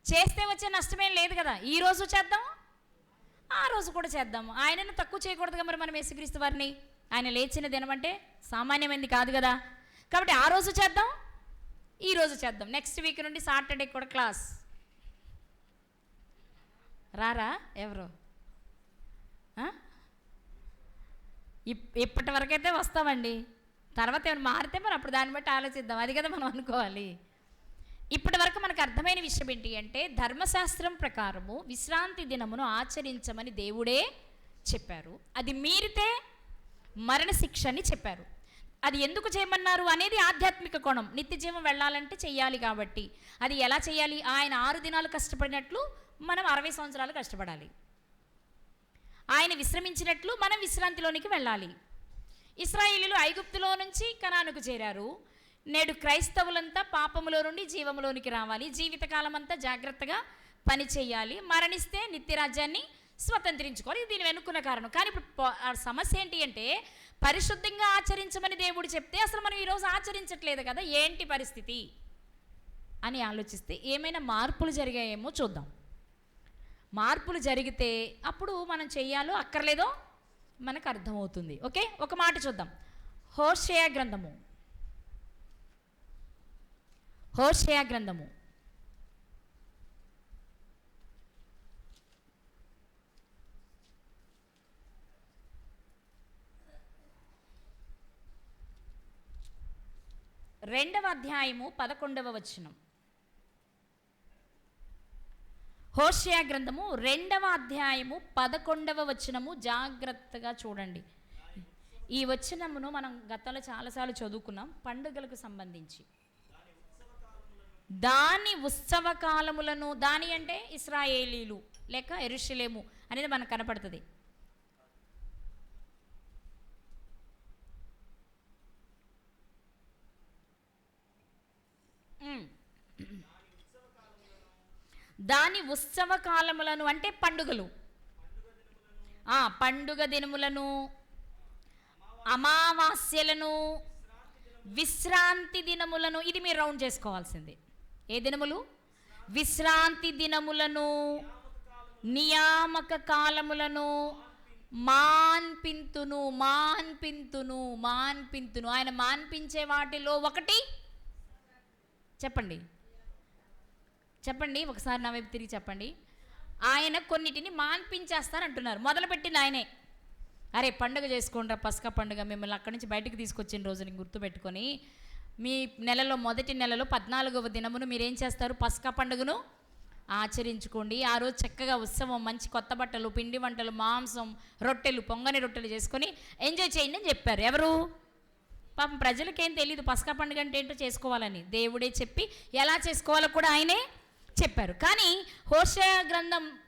చేస్తే వచ్చే నష్టమేం లేదు కదా. ఈరోజు చేద్దాం, ఆ రోజు కూడా చేద్దాం. ఆయనను తక్కువ చేయకూడదుగా మరి మనం యేసుక్రీస్తు వారిని. ఆయన లేచిన దినం అంటే సామాన్యమైనది కాదు కదా. కాబట్టి ఆ రోజు చేద్దాం, ఈ రోజు చేద్దాం. నెక్స్ట్ వీక్ నుండి సాటర్డే కూడా క్లాస్. రారా ఎవరు? ఇప్పటి వరకైతే వస్తామండి, తర్వాత ఏమైనా మారితే మరి అప్పుడు దాన్ని బట్టి ఆలోచిద్దాం, అది కదా మనం అనుకోవాలి. ఇప్పటి వరకు మనకు అర్థమైన విషయం ఏంటి అంటే ధర్మశాస్త్రం ప్రకారము విశ్రాంతి దినమును ఆచరించమని దేవుడే చెప్పారు. అది మీరితే మరణశిక్ష అని చెప్పారు. అది ఎందుకు చేయమన్నారు అనేది ఆధ్యాత్మిక కోణం. నిత్య జీవం వెళ్ళాలంటే చెయ్యాలి కాబట్టి అది ఎలా చేయాలి? ఆయన 6 దినాలు కష్టపడినట్లు మనం 60 సంవత్సరాలు కష్టపడాలి. ఆయన విశ్రమించినట్లు మనం విశ్రాంతిలోనికి వెళ్ళాలి. ఇశ్రాయేలీయులు ఐగుప్తులో నుంచి కనానుకు చేరారు. నేడు క్రైస్తవులంతా పాపములో నుండి జీవములోనికి రావాలి, జీవితకాలం అంతా జాగ్రత్తగా పని చేయాలి, మరణిస్తే నిత్యరాజ్యాన్ని స్వతంత్రించుకోవాలి. దీని వెనుక్కున్న కారణం. కానీ ఇప్పుడు సమస్య ఏంటి అంటే పరిశుద్ధంగా ఆచరించమని దేవుడు చెప్తే అసలు మనం ఈరోజు ఆచరించట్లేదు కదా, ఏంటి పరిస్థితి అని ఆలోచిస్తే ఏమైనా మార్పులు జరిగాయేమో చూద్దాం. మార్పులు జరిగితే అప్పుడు మనం చెయ్యాలో అక్కర్లేదో మనకు అర్థమవుతుంది. ఓకే, ఒక మాట చూద్దాం. హోషేయ గ్రంథము 2వ అధ్యాయము 11వ వచనం. హోషేయ గ్రంథము 2వ అధ్యాయము 11వ వచనము జాగ్రత్తగా చూడండి. ఈ వచనమును మనం గతంలో చాలాసార్లు చదువుకున్నాం. పండుగలకు సంబంధించి దాని ఉత్సవ కాలములను, దాని అంటే ఇశ్రాయేలీలు లేక యెరూషలేము అనేది మనకు కనపడుతుంది. ఉమ్. దాని ఉత్సవ కాలములను అంటే పండుగలు, పండుగ దినములను, అమావాస్యలను, విశ్రాంతి దినములను, ఇది మీరు రౌండ్ చేసుకోవాల్సింది. ఏ దినములు? విశ్రాంతి దినములను, నియామక కాలములను మాన్పింతును. ఆయన మాన్పించే వాటిలో ఒకటి చెప్పండి ఒకసారి నా వైపు తిరిగి చెప్పండి. ఆయన కొన్నిటిని మాన్పించేస్తారంటున్నారు. మొదలుపెట్టింది ఆయనే. అరే పండుగ చేసుకోండి, పస్కా పండుగ, మిమ్మల్ని అక్కడి నుంచి బయటకు తీసుకొచ్చిన రోజుని గుర్తుపెట్టుకొని మీ నెలలో మొదటి నెలలో 14వ దినమును మీరేం చేస్తారు? పస్కా పండుగను ఆచరించుకోండి. ఆ రోజు చక్కగా ఉత్సవం, మంచి కొత్త బట్టలు, పిండి వంటలు, మాంసం, రొట్టెలు, పొంగని రొట్టెలు చేసుకొని ఎంజాయ్ చేయండి అని చెప్పారు. ఎవరు? పాపం ప్రజలకేం తెలియదు పస్కా పండుగ అంటే ఏంటో చేసుకోవాలని. దేవుడే చెప్పి ఎలా చేసుకోవాలో కూడా ఆయనే చెప్పారు. కానీ హోషేయ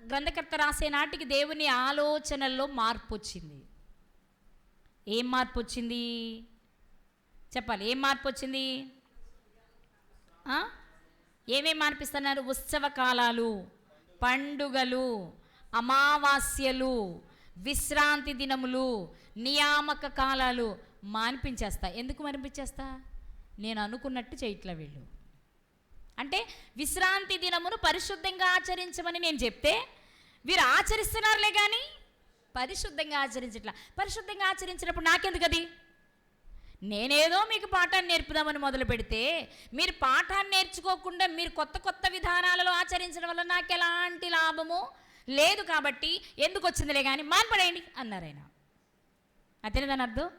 గ్రంథకర్త రాసే నాటికి దేవుని ఆలోచనల్లో మార్పు వచ్చింది. ఏం మార్పు వచ్చింది చెప్పాలి? ఏం మార్పు వచ్చింది? ఏమేమి మార్పిస్తున్నారు? ఉత్సవ కాలాలు, పండుగలు, అమావాస్యలు, విశ్రాంతి దినములు, నియామక కాలాలు మాన్పించేస్తా. ఎందుకు మాన్పించేస్తా? నేను అనుకున్నట్టు చేయట్లే వీళ్ళు. అంటే విశ్రాంతి దినమును పరిశుద్ధంగా ఆచరించమని నేను చెప్తే వీరు ఆచరిస్తున్నారులే కానీ పరిశుద్ధంగా ఆచరించట్లా. పరిశుద్ధంగా ఆచరించినప్పుడు నాకెందుకు అది? నేనేదో మీకు పాఠాన్ని నేర్పుదామని మొదలు పెడితే మీరు పాఠాన్ని నేర్చుకోకుండా మీరు కొత్త కొత్త విధానాలలో ఆచరించడం వల్ల నాకు ఎలాంటి లాభము లేదు. కాబట్టి ఎందుకు వచ్చిందిలే కానీ మాన్పడేయండి అన్నారు ఆయన. అతనే దాని అర్థం.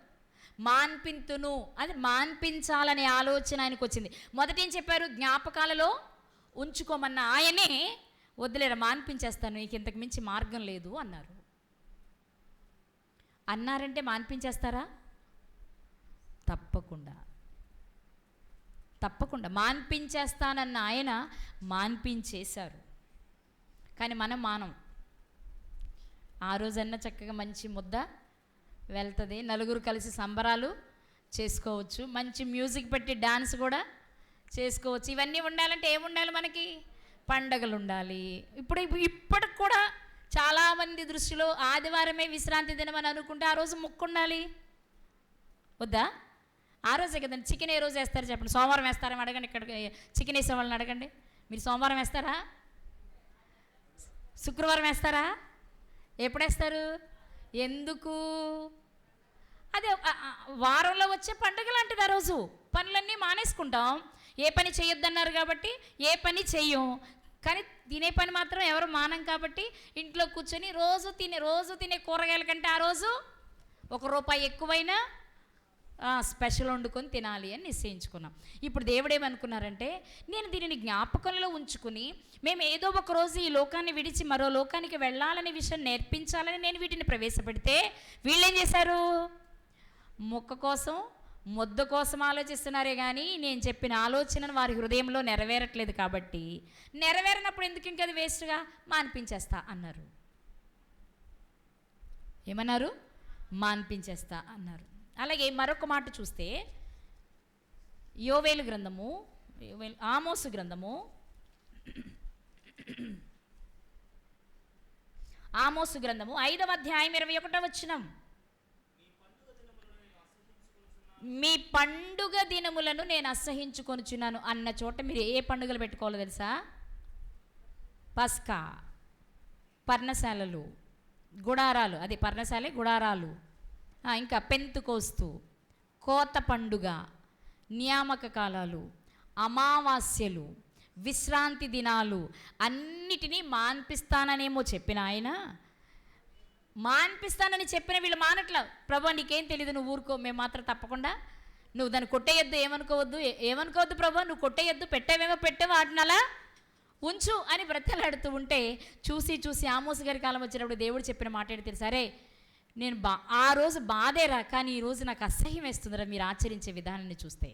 మాన్పింతును, అది మాన్పించాలనే ఆలోచన ఆయనకు వచ్చింది. మొదట ఏం చెప్పారు? జ్ఞాపకాలలో ఉంచుకోమన్న ఆయనే వద్దులేరా మాన్పించేస్తాను, నీకు ఇంతకు మించి మార్గం లేదు అన్నారు. అన్నారంటే మాన్పించేస్తారా? తప్పకుండా మాన్పించేస్తానన్న ఆయన మాన్పించేశారు. కానీ మనం మానం. ఆ రోజన్నా చక్కగా మంచి ముద్ద వెళ్తుంది, నలుగురు కలిసి సంబరాలు చేసుకోవచ్చు, మంచి మ్యూజిక్ పెట్టి డాన్స్ కూడా చేసుకోవచ్చు. ఇవన్నీ ఉండాలంటే ఏముండాలి? మనకి పండగలు ఉండాలి. ఇప్పటికి కూడా చాలామంది దృష్టిలో ఆదివారమే విశ్రాంతి దినం అని అనుకుంటే ఆ రోజు ముక్కు ఉండాలి వద్దా? ఆ రోజే కదండి. చికెన్ ఏ రోజు వేస్తారు చెప్పండి? సోమవారం వేస్తారేమో అడగండి. ఇక్కడ చికెన్ వేసే వాళ్ళని అడగండి. మీరు సోమవారం వేస్తారా? శుక్రవారం వేస్తారా? ఎప్పుడు వేస్తారు? ఎందుకు? అదే వారంలో వచ్చే పండుగ లాంటిది. ఆ రోజు పనులన్నీ మానేసుకుంటాం. ఏ పని చేయొద్దన్నారు కాబట్టి ఏ పని చెయ్యం. కానీ తినే పని మాత్రం ఎవరు మానం కాబట్టి ఇంట్లో కూర్చొని రోజు తినే కూరగాయల కంటే ఆ రోజు ₹1 ఎక్కువైనా స్పెషల్ వండుకొని తినాలి అని నిశ్చయించుకున్నాం. ఇప్పుడు దేవుడు ఏమనుకున్నారంటే, నేను దీనిని జ్ఞాపకంలో ఉంచుకుని మేము ఏదో ఒక రోజు ఈ లోకాన్ని విడిచి మరో లోకానికి వెళ్ళాలనే విషయం నేర్పించాలని నేను వీటిని ప్రవేశపెడితే వీళ్ళేం చేశారు? మొక్క కోసం, ముద్ద కోసం ఆలోచిస్తున్నారే కానీ నేను చెప్పిన ఆలోచనను వారి హృదయంలో నెరవేరట్లేదు. కాబట్టి నెరవేరినప్పుడు ఎందుకు ఇంకది వేస్ట్గా మాన్పించేస్తా అన్నారు. ఏమన్నారు? మాన్పించేస్తా అన్నారు. అలాగే మరొక మాట చూస్తే ఆమోసు గ్రంథము 5వ అధ్యాయం 21వ వచనం. మీ పండుగ దినములను నేను అసహించుకొనుచున్నాను అన్న చోట మీరు ఏ పండుగలు పెట్టుకోవాలో తెలుసా? పస్కా, పర్ణశాలలు, గుడారాలు, అది పర్ణశాలే గుడారాలు, ఇంకా పెంతుకోస్తు, కోత పండుగ, నియామక కాలాలు, అమావాస్యలు, విశ్రాంతి దినాలు అన్నిటినీ మాన్పిస్తాననేమో చెప్పిన ఆయన, మాన్పిస్తానని చెప్పిన వీళ్ళు మానట్లా. ప్రభు నీకేం తెలియదు, నువ్వు ఊరుకో, మేము మాత్రం తప్పకుండా నువ్వు దాన్ని కొట్టేయొద్దు, ఏమనుకోవద్దు ప్రభు, నువ్వు కొట్టేయొద్దు, పెట్టేవేమో పెట్టేవో వాటిని అలా ఉంచు అని బ్రతలాడుతూ ఉంటే చూసి ఆమోసు గారి కాలం వచ్చినప్పుడు దేవుడు చెప్పిన మాట ఏంటి తెలుసా? సరే నేను ఆ రోజు బాధేరా, కానీ ఈరోజు నాకు అసహ్యం వేస్తుందిరా మీరు ఆచరించే విధానాన్ని చూస్తే.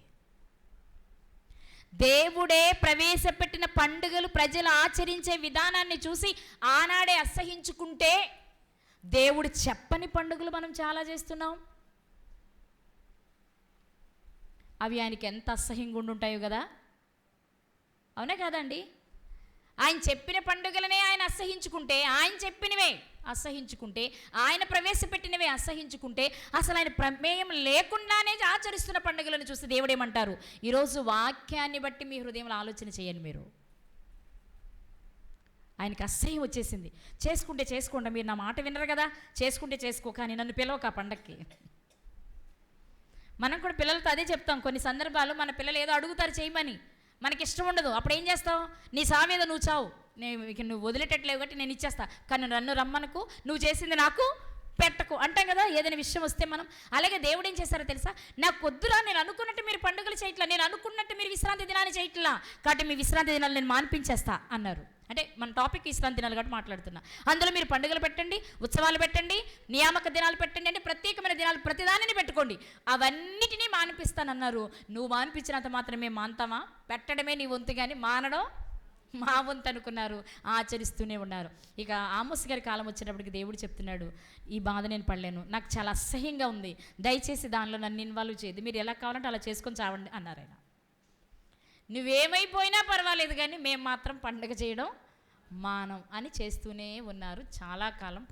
దేవుడే ప్రవేశపెట్టిన పండుగలు ప్రజలు ఆచరించే విధానాన్ని చూసి ఆనాడే అసహించుకుంటే దేవుడు చెప్పని పండుగలు మనం చాలా చేస్తున్నాం. అవి ఆయనకి ఎంత అసహ్యంగా ఉండుంటాయో కదా. అవునా కాదండి? ఆయన చెప్పిన పండుగలనే ఆయన అసహించుకుంటే, ఆయన చెప్పినవే అసహించుకుంటే, ఆయన ప్రవేశపెట్టినవే అసహించుకుంటే, అసలు ఆయన ప్రమేయం లేకుండానే ఆచరిస్తున్న పండుగలను చూస్తే దేవుడు ఏమంటారు? ఈరోజు వాక్యాన్ని బట్టి మీ హృదయంలో ఆలోచన చేయండి. మీరు ఆయనకి అసహ్యం వచ్చేసింది. చేసుకుంటే చేసుకోండి, మీరు నా మాట వినరు కదా, చేసుకుంటే చేసుకో, కానీ నన్ను పిలవక ఆ పండక్కి. మనం కూడా పిల్లలతో అదే చెప్తాం. కొన్ని సందర్భాలు మన పిల్లలు ఏదో అడుగుతారు చేయమని, మనకి ఇష్టం ఉండదు. అప్పుడు ఏం చేస్తావు? నీ సామీద నువ్వు చావు, నేను ఇక నువ్వు వదిలేటట్లేవు కాబట్టి నేను ఇచ్చేస్తా, కానీ నన్ను రమ్మనకు, నువ్వు చేసింది నాకు పెట్టకు అంటాం కదా ఏదైనా విషయం వస్తే మనం. అలాగే దేవుడు ఏం చేశారో తెలుసా? నాకు వద్దురా, నేను అనుకున్నట్టు మీరు పండుగలు చేయట్లా, నేను అనుకున్నట్టు మీరు విశ్రాంతి దినాన్ని చేయట్లా, కాబట్టి మీ విశ్రాంతి దినాలు నేను మాన్పించేస్తా అన్నారు. అంటే మన టాపిక్ విశ్రాంతి దినాలు కాబట్టి మాట్లాడుతున్నా. అందులో మీరు పండుగలు పెట్టండి, ఉత్సవాలు పెట్టండి, నియామక దినాలు పెట్టండి, అంటే ప్రత్యేకమైన దినాలు ప్రతిదానిని పెట్టుకోండి, అవన్నిటినీ మానిపిస్తానన్నారు. నువ్వు మానిపించినంత మాత్రమే మాన్తామా? పెట్టడమే నీ వంతు, కానీ మానడం మా వంతు అనుకున్నారు, ఆచరిస్తూనే ఉన్నారు. ఇక ఆమోస్ గారి కాలం వచ్చేటప్పటికి దేవుడు చెప్తున్నాడు, ఈ బాధ నేను పడలేను, నాకు చాలా అసహ్యంగా ఉంది, దయచేసి దానిలో నన్ను ఇన్వాల్వ్ చేయదు, మీరు ఎలా కావాలంటే అలా చేసుకొని చావండి అన్నారు. ఆయన నువ్వేమైపోయినా పర్వాలేదు కానీ మేము మాత్రం పండుగ చేయడం మానం అని చేస్తూనే ఉన్నారు చాలా కాలం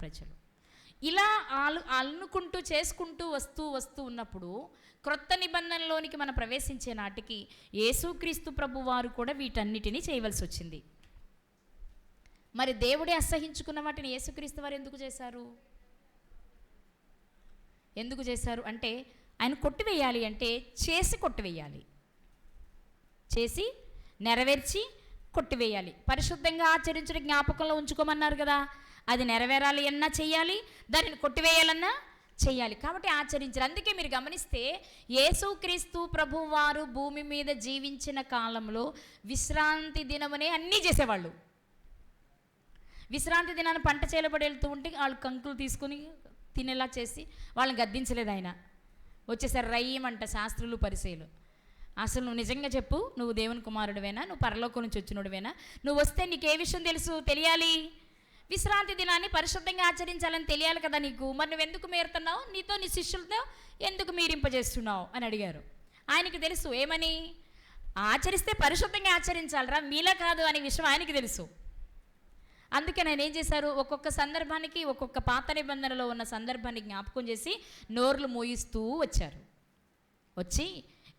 ప్రజలు. ఇలా అల్లుకుంటూ చేసుకుంటూ వస్తూ ఉన్నప్పుడు క్రొత్త నిబంధనలోనికి మనం ప్రవేశించే నాటికి యేసుక్రీస్తు ప్రభు వారు కూడా వీటన్నిటినీ చేయవలసి వచ్చింది. మరి దేవుడే అసహించుకున్న వాటిని యేసుక్రీస్తు వారు ఎందుకు చేశారు అంటే ఆయన కొట్టివేయాలి అంటే చేసి కొట్టివేయాలి, చేసి నెరవేర్చి కొట్టివేయాలి. పరిశుద్ధంగా ఆచరించడం జ్ఞాపకంలో ఉంచుకోమన్నారు కదా, అది నెరవేరాలి అన్నా చెయ్యాలి, దానిని కొట్టివేయాలన్నా చెయ్యాలి, కాబట్టి ఆచరించారు. అందుకే మీరు గమనిస్తే యేసుక్రీస్తు ప్రభువారు భూమి మీద జీవించిన కాలంలో విశ్రాంతి దినమనే అన్నీ చేసేవాళ్ళు. విశ్రాంతి దినాన్ని పంట చేలబడి వెళ్తూ ఉంటే వాళ్ళు కంకులు తీసుకుని తినేలా చేసి వాళ్ళని గద్దించలేదు. ఆయన వచ్చేసరి రయ్యమంట శాస్త్రులు పరిసయ్యులు, అసలు నువ్వు నిజంగా చెప్పు, నువ్వు దేవుని కుమారుడివేనా, నువ్వు పరలోకం నుంచి వచ్చినోడివేనా, నువ్వు వస్తే నీకు ఏ విషయం తెలియాలి, విశ్రాంతి దినాన్ని పరిశుద్ధంగా ఆచరించాలని తెలియాలి కదా నీకు, మరి నువ్వు ఎందుకు మీరుతున్నావు, నీతో నీ శిష్యులతో ఎందుకు మీరింపజేస్తున్నావు అని అడిగారు. ఆయనకి తెలుసు ఏమని, ఆచరిస్తే పరిశుద్ధంగా ఆచరించాలరా, మీలా కాదు అనే విషయం ఆయనకి తెలుసు. అందుకే నేను ఏం చేశారు, ఒక్కొక్క సందర్భానికి ఒక్కొక్క పాత నిబంధనలో ఉన్న సందర్భాన్ని జ్ఞాపకం చేసి నోర్లు మోయిస్తూ వచ్చి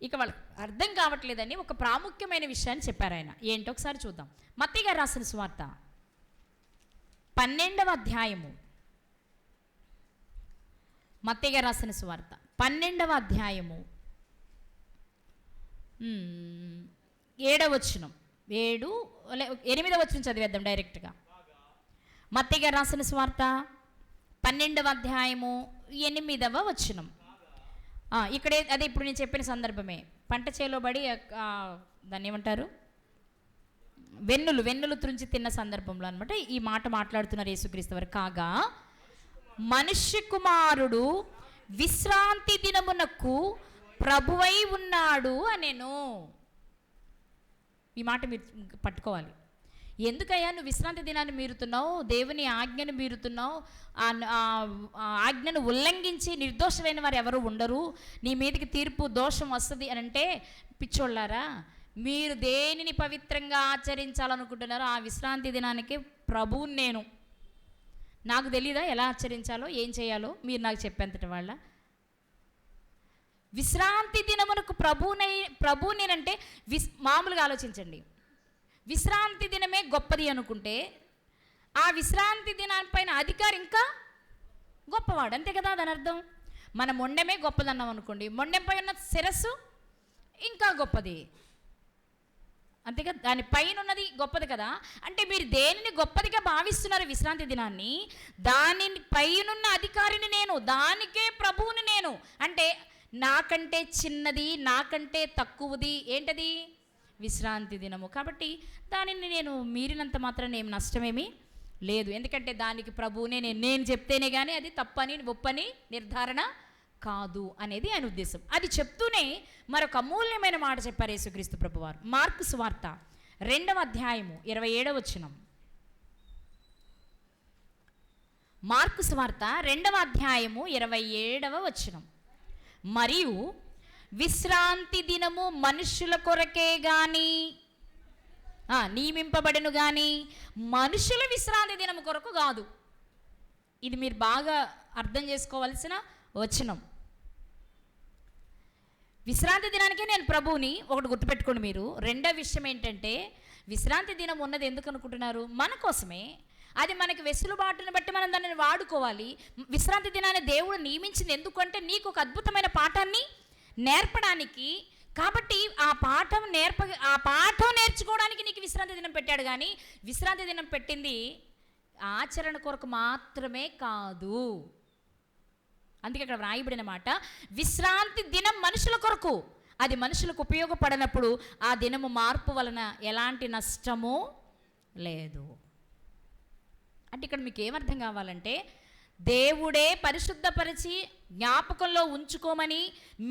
ఇక వాళ్ళకి అర్థం కావట్లేదని ఒక ప్రాముఖ్యమైన విషయాన్ని చెప్పారు ఆయన. ఏంటో ఒకసారి చూద్దాం. మత్తయి గారు రాసిన సువార్త 12వ అధ్యాయము, మత్తయి గారు రాసిన సువార్త 12వ అధ్యాయము 7వ వచనం, 8వ వచనం చదివేద్దాం డైరెక్ట్గా. మత్తయి గారు రాసిన సువార్త 12వ అధ్యాయము 8వ వచనం. ఇక్కడే అదే ఇప్పుడు నేను చెప్పిన సందర్భమే, పంట చేలోబడి దాన్ని ఏమంటారు, వెన్నులు త్రుంచి తిన్న సందర్భంలో అనమాట ఈ మాట మాట్లాడుతున్నారు యేసుక్రీస్తు వారు. కాగా మనుష్య కుమారుడు విశ్రాంతి దినమునకు ప్రభువై ఉన్నాడు అనెను. ఈ మాట మీరు పట్టుకోవాలి. ఎందుకయ్యా నువ్వు విశ్రాంతి దినాన్ని మీరుతున్నావు, దేవుని ఆజ్ఞను మీరుతున్నావు, ఆజ్ఞను ఉల్లంఘించి నిర్దోషమైన వారు ఎవరు ఉండరు, నీ మీదకి తీర్పు దోషం వస్తుంది అని అంటే, పిచ్చోళ్ళారా, మీరు దేనిని పవిత్రంగా ఆచరించాలనుకుంటున్నారో ఆ విశ్రాంతి దినానికి ప్రభువుని నేను, నాకు తెలీదా ఎలా ఆచరించాలో ఏం చేయాలో, మీరు నాకు చెప్పేంతటి వాళ్ళ. విశ్రాంతి దినమునకు ప్రభువు నేనంటే మామూలుగా ఆలోచించండి, విశ్రాంతి దినమే గొప్పది అనుకుంటే ఆ విశ్రాంతి దినానిపైన అధికారి ఇంకా గొప్పవాడు, అంతే కదా దాని అర్థం. మన మొండెమే గొప్పదన్నాం అనుకోండి, మొండెంపై ఉన్న శిరస్సు ఇంకా గొప్పది, అంతే కదా, దాని పైన ఉన్నది గొప్పది కదా. అంటే మీరు దేనిని గొప్పదిగా భావిస్తున్నారు విశ్రాంతి దినాన్ని, దాని పైనున్న అధికారిని నేను, దానికే ప్రభువుని నేను. అంటే నాకంటే చిన్నది, నాకంటే తక్కువది ఏంటది, విశ్రాంతి దినము. కాబట్టి దానిని నేను మీరినంత మాత్రం ఏం నష్టమేమీ లేదు, ఎందుకంటే దానికి ప్రభువునే నేను చెప్తేనే కానీ అది తప్పని ఒప్పని నిర్ధారణ కాదు అనేది ఆయన ఉద్దేశం. అది చెప్తూనే మరొక అమూల్యమైన మాట చెప్పారు యేసుక్రీస్తు ప్రభువారు. మార్కు సువార్త 2వ అధ్యాయము 27వ వచనం. మార్కు సువార్త 2వ అధ్యాయము 27వ వచనం. మరియు విశ్రాంతి దినము మనుషుల కొరకే గాని నియమింపబడను గాని మనుషుల విశ్రాంతి దినము కొరకు కాదు. ఇది మీరు బాగా అర్థం చేసుకోవాల్సిన వచనం. విశ్రాంతి దినానికే నేను ప్రభువుని, ఒకటి గుర్తుపెట్టుకోండి మీరు. రెండో విషయం ఏంటంటే, విశ్రాంతి దినం ఉన్నది ఎందుకు అనుకుంటున్నారు? మన కోసమే. అది మనకి వెసులుబాటును బట్టి మనం దానిని వాడుకోవాలి. విశ్రాంతి దినాన్ని దేవుడు నియమించింది ఎందుకంటే నీకు ఒక అద్భుతమైన పాఠాన్ని నేర్పడానికి. కాబట్టి ఆ పాఠం నేర్చుకోవడానికి నీకు విశ్రాంతి దినం పెట్టాడు. కానీ విశ్రాంతి దినం పెట్టింది ఆచరణ కొరకు మాత్రమే కాదు. అందుకే ఇక్కడ వ్రాయబడిన మాట, విశ్రాంతి దినం మనుషుల కొరకు. అది మనుషులకు ఉపయోగపడినప్పుడు ఆ దినము మార్పు వలన ఎలాంటి నష్టము లేదు. అంటే ఇక్కడ మీకు ఏమర్థం కావాలంటే, దేవుడే పరిశుద్ధపరిచి జ్ఞాపకంలో ఉంచుకోమని,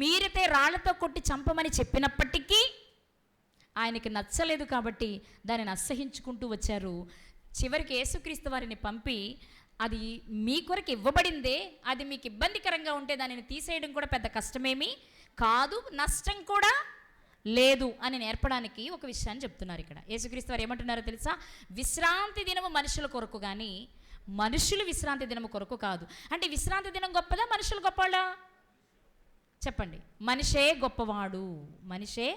మీరితే రాళ్లతో కొట్టి చంపమని చెప్పినప్పటికీ ఆయనకి నచ్చలేదు. కాబట్టి దానిని అసహించుకుంటూ వచ్చారు. చివరికి యేసుక్రీస్తు వారిని పంపి, అది మీ కొరకు ఇవ్వబడిందే, అది మీకు ఇబ్బందికరంగా ఉంటే దానిని తీసేయడం కూడా పెద్ద కష్టమేమీ కాదు, నష్టం కూడా లేదు అని నేర్పడానికి ఒక విషయాన్ని చెప్తున్నారు. ఇక్కడ యేసుక్రీస్తు వారు ఏమంటున్నారో తెలుసా? విశ్రాంతి దినము మనుషుల కొరకు కానీ మనుషులు విశ్రాంతి దినము కొరకు కాదు. అంటే విశ్రాంతి దినం గొప్పదా, మనుషులు గొప్పవాళ్ళా? చెప్పండి. మనిషే గొప్పవాడు, మనిషే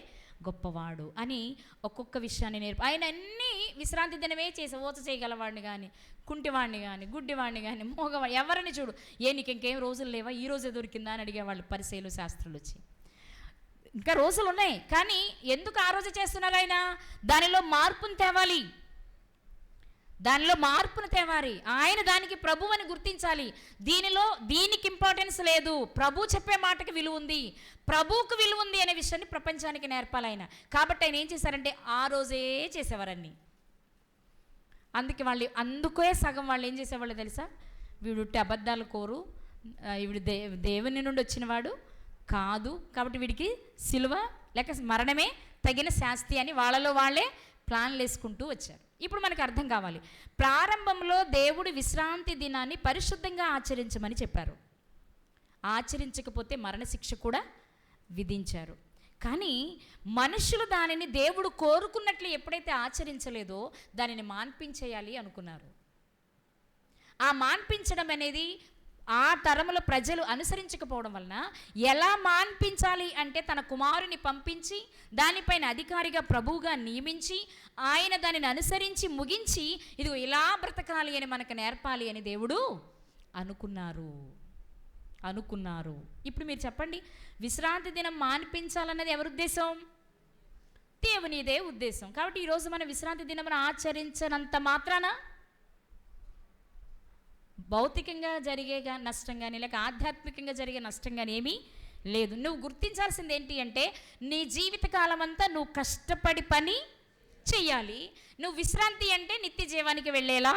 గొప్పవాడు అని ఒక్కొక్క విషయాన్ని ఆయన అన్నీ విశ్రాంతి దినమే చేసి ఓచ చేయగలవాడిని కానీ, కుంటివాడిని కానీ, గుడ్డివాడిని కానీ, మోగవాడిని, ఎవరిని చూడు, నీకు ఇంకేం రోజులు లేవా, ఈ రోజే దొరికిందా అని అడిగేవాళ్ళు పరిసయ్యులు శాస్త్రులు వచ్చి. ఇంకా రోజులు ఉన్నాయి కానీ ఎందుకు ఆ రోజు చేస్తున్నారు ఆయన? దానిలో మార్పును తేవాలి, ఆయన దానికి ప్రభు అని గుర్తించాలి. దీనికి ఇంపార్టెన్స్ లేదు, ప్రభు చెప్పే మాటకి విలువ ఉంది, ప్రభువుకు విలువ ఉంది అనే విషయాన్ని ప్రపంచానికి నేర్పాలి ఆయన. కాబట్టి ఆయన ఏం చేశారంటే ఆ రోజే చేసేవారని. అందుకే సగం వాళ్ళు ఏం చేసేవాళ్ళు తెలుసా? వీడు అబద్ధాలు కోరు, వీడు దేవుని నుండి వచ్చినవాడు కాదు, కాబట్టి వీడికి సిలువ లేక మరణమే తగిన శాస్తి అని వాళ్ళలో వాళ్ళే ప్లాన్లు వేసుకుంటూ వచ్చారు. ఇప్పుడు మనకు అర్థం కావాలి, ప్రారంభంలో దేవుడు విశ్రాంతి దినాన్ని పరిశుద్ధంగా ఆచరించమని చెప్పారు. ఆచరించకపోతే మరణశిక్ష కూడా విధించారు. కానీ మనుషులు దానిని దేవుడు కోరుకున్నట్లు ఎప్పుడైతే ఆచరించలేదో దానిని మాన్పించేయాలి అనుకున్నారు. ఆ మాన్పించడం అనేది ఆ తరముల ప్రజలు అనుసరించకపోవడం వలన ఎలా మాన్పించాలి అంటే, తన కుమారుని పంపించి దానిపైన అధికారిగా ప్రభువుగా నియమించి ఆయన దానిని అనుసరించి ముగించి ఇదిగో ఇలా బ్రతకాలి అని మనకు నేర్పాలి అని దేవుడు అనుకున్నారు. ఇప్పుడు మీరు చెప్పండి, విశ్రాంతి దినం మాన్పించాలన్నది ఎవరి ఉద్దేశం? దేవునిదే ఉద్దేశం. కాబట్టి ఈరోజు మనం విశ్రాంతి దినం ఆచరించనంత మాత్రాన భౌతికంగా జరిగే నష్టం కానీ లేక ఆధ్యాత్మికంగా జరిగే నష్టం కానీ ఏమీ లేదు. నువ్వు గుర్తించాల్సింది ఏంటి అంటే, నీ జీవితకాలం అంతా నువ్వు కష్టపడి పని చెయ్యాలి. నువ్వు విశ్రాంతి అంటే నిత్య జీవానికి వెళ్ళేలా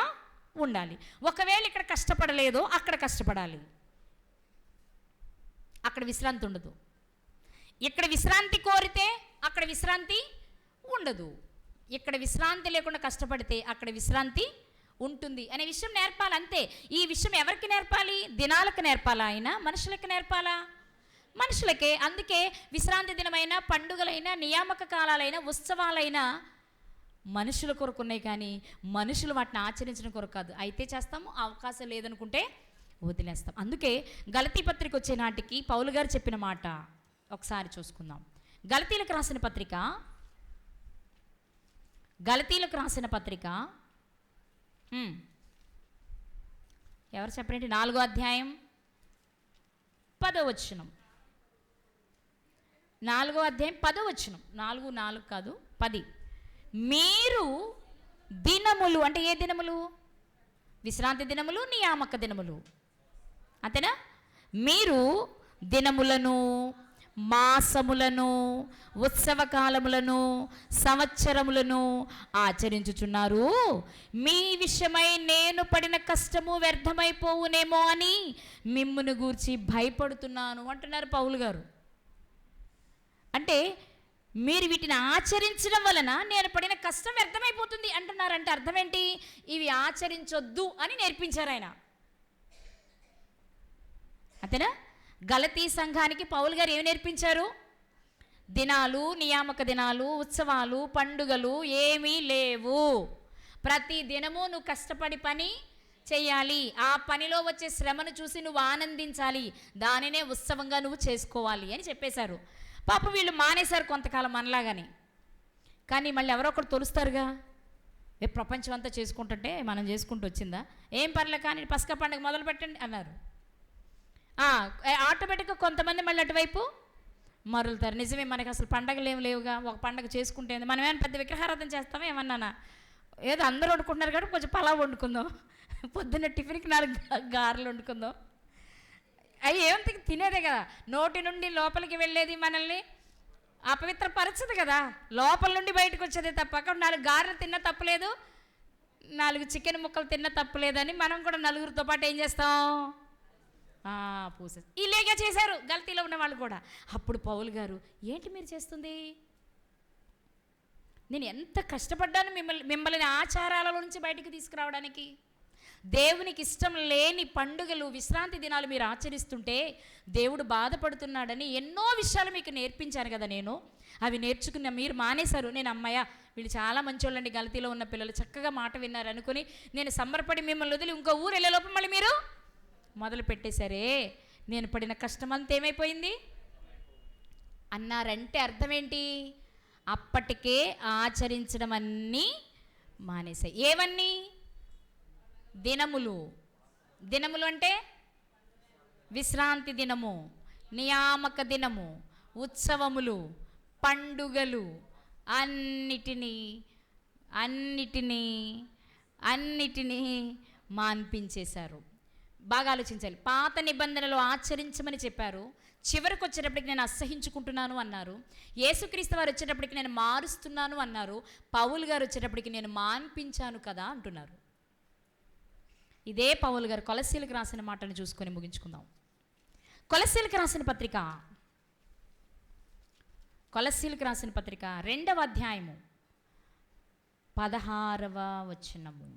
ఉండాలి. ఒకవేళ ఇక్కడ కష్టపడలేదో అక్కడ కష్టపడాలి, అక్కడ విశ్రాంతి ఉండదు. ఇక్కడ విశ్రాంతి కోరితే అక్కడ విశ్రాంతి ఉండదు. ఇక్కడ విశ్రాంతి లేకుండా కష్టపడితే అక్కడ విశ్రాంతి ఉంటుంది అనే విషయం నేర్పాలి. అంతే. ఈ విషయం ఎవరికి నేర్పాలి? దినాలకు నేర్పాలా? ఆయన మనుషులకు నేర్పాలా? మనుషులకే. అందుకే విశ్రాంతి దినమైన, పండుగలైన, నియామక కాలాలైన, ఉత్సవాలైన మనుషుల కొరకు ఉన్నాయి కానీ మనుషులు వాటిని ఆచరించడం కొరకు కాదు. అయితే చేస్తాము, అవకాశం లేదనుకుంటే వదిలేస్తాం. అందుకే గలతీ పత్రిక వచ్చే నాటికి పౌలు గారు చెప్పిన మాట ఒకసారి చూసుకుందాం. గలతీలకు రాసిన పత్రిక ఎవరు చెప్పండి? 4వ అధ్యాయం 10వ వచనం. 4వ అధ్యాయం 10వ వచనం. 4 కాదు 10. మీరు దినములు అంటే ఏ దినములు? విశ్రాంతి దినములు, నియామక దినములు, అంతేనా? మీరు దినములను, మాసములను, ఉత్సవ కాలములను, సంవత్సరములను ఆచరించుచున్నారు. మీ విషయమై నేను పడిన కష్టము వ్యర్థమైపోవునేమో అని మిమ్మును గూర్చి భయపడుతున్నాను అంటున్నారు పౌలు గారు. అంటే మీరు వీటిని ఆచరించడం వలన నేను పడిన కష్టం వ్యర్థమైపోతుంది అంటున్నారంటే అర్థం ఏంటి? ఇవి ఆచరించొద్దు అని నేర్పించారు ఆయన, అంతేనా? గలతీ సంఘానికి పౌలు గారు ఏమి నేర్పించారు? దినాలు, నియామక దినాలు, ఉత్సవాలు, పండుగలు ఏమీ లేవు. ప్రతి దినము నువ్వు కష్టపడి పని చేయాలి. ఆ పనిలో వచ్చే శ్రమను చూసి నువ్వు ఆనందించాలి. దానినే ఉత్సవంగా నువ్వు చేసుకోవాలి అని చెప్పేశారు. పాపం వీళ్ళు మానేశారు కొంతకాలం మనలాగానే. కానీ మళ్ళీ ఎవరో ఒకరు తొలుస్తారుగా. ప్రపంచం అంతా చేసుకుంటుంటే మనం చేసుకుంటూ వచ్చిందా, ఏం పర్లే కానీ పసకా పండుగ మొదలు పెట్టండి అన్నారు. ఆటోమేటిక్గా కొంతమంది మళ్ళీ అటువైపు మరులుతారు. నిజమే, మనకి అసలు పండగలు ఏమి లేవుగా, ఒక పండగ చేసుకుంటే మనం ఏమైనా పెద్ద విగ్రహారాధన చేస్తామా ఏమన్నానా, ఏదో అందరూ వండుకుంటున్నారు కాబట్టి కొంచెం పలావ్ వండుకుందాం, పొద్దున్న టిఫిన్కి 4 గారెలు వండుకుందాం. అవి ఏమంత తినేదే కదా, నోటి నుండి లోపలికి వెళ్ళేది మనల్ని అపవిత్రపరచదు కదా, లోపల నుండి బయటకు వచ్చేదే తప్ప. అక్కడ 4 గారెలు తిన్నా తప్పులేదు, 4 చికెన్ ముక్కలు తిన్నా తప్పులేదని మనం కూడా నలుగురితో పాటు ఏం చేస్తాం, పూసే ఇలాగే చేశారు గల్తీలో ఉన్న వాళ్ళు కూడా. అప్పుడు పౌలు గారు, ఏంటి మీరు చేస్తుంది, నేను ఎంత కష్టపడ్డాను మిమ్మల్ని ఆచారాల నుంచి బయటికి తీసుకురావడానికి. దేవునికి ఇష్టం లేని పండుగలు, విశ్రాంతి దినాలు మీరు ఆచరిస్తుంటే దేవుడు బాధపడుతున్నాడని ఎన్నో విషయాలు మీకు నేర్పించాను కదా నేను. అవి నేర్చుకున్న మీరు మానేశారు. నేను అమ్మయ్య వీళ్ళు చాలా మంచోళ్ళండి, గల్తీలో ఉన్న పిల్లలు చక్కగా మాట విన్నారు అనుకుని నేను సంబరపడి మిమ్మల్ని వదిలి ఇంకో ఊరు వెళ్ళే లోపల మళ్ళీ మీరు మొదలు పెట్టేశారే, నేను పడిన కష్టం అంతా ఏమైపోయింది అన్నారంటే అర్థం ఏంటి, అప్పటికే ఆచరించడం అన్నీ మానేశాయి. ఏవన్నీ, దినములు. దినములు అంటే విశ్రాంతి దినము, నియామక దినము, ఉత్సవములు, పండుగలు అన్నిటినీ మాన్పించేశారు. బాగా ఆలోచించాలి. పాత నిబంధనలు ఆచరించమని చెప్పారు, చివరికి వచ్చేటప్పటికి నేను అసహించుకుంటున్నాను అన్నారు. యేసుక్రీస్తు వారు వచ్చేటప్పటికి నేను మారుస్తున్నాను అన్నారు. పౌలు గారు వచ్చేటప్పటికి నేను మాన్పించాను కదా అంటున్నారు. ఇదే పౌలు గారు కొలస్సీలకు రాసిన మాటను చూసుకొని ముగించుకుందాం. కొలస్సీలకు రాసిన పత్రిక 2వ అధ్యాయము 16వ వచనము.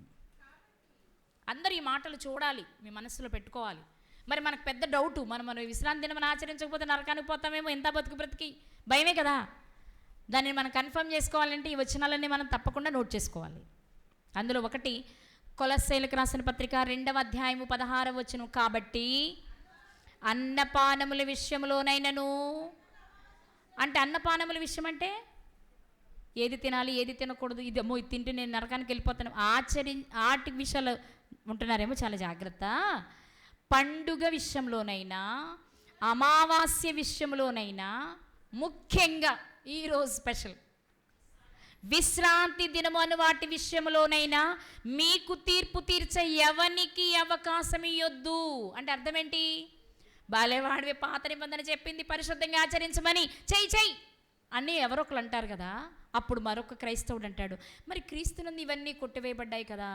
అందరూ ఈ మాటలు చూడాలి, మీ మనసులో పెట్టుకోవాలి. మరి మనకు పెద్ద డౌటు, మనం విశ్రాంతి దినం ఆచరించకపోతే నరకానికి పోతామేమో, ఎంత బ్రతికి భయమే కదా. దాన్ని మనం కన్ఫర్మ్ చేసుకోవాలంటే ఈ వచనాలన్నీ మనం తప్పకుండా నోట్ చేసుకోవాలి. అందులో ఒకటి కొలస్సీలకు రాసిన పత్రిక 2వ అధ్యాయము 16వ వచనం. కాబట్టి అన్నపానముల విషయంలోనైనను, అంటే అన్నపానముల విషయం అంటే ఏది తినాలి ఏది తినకూడదు, ఇది తింటే నేను నరకానికి వెళ్ళిపోతాను, ఆటి విషయాలు ఉంటున్నారేమో, చాలా జాగ్రత్త. పండుగ విషయంలోనైనా, అమావాస్య విషయంలోనైనా, ముఖ్యంగా ఈరోజు స్పెషల్ విశ్రాంతి దినము అను వాటి విషయంలోనైనా మీకు తీర్పు తీర్చే ఎవనికి అవకాశం ఇవ్వద్దు. అంటే అర్థం ఏంటి, బాలేవాడివి పాత నిబంధన చెప్పింది పరిశుద్ధంగా ఆచరించమని, చెయ్యి అని ఎవరొకరు అంటారు కదా. అప్పుడు మరొక క్రైస్తవుడు అంటాడు, మరి క్రీస్తునందు ఇవన్నీ కొట్టివేయబడ్డాయి కదా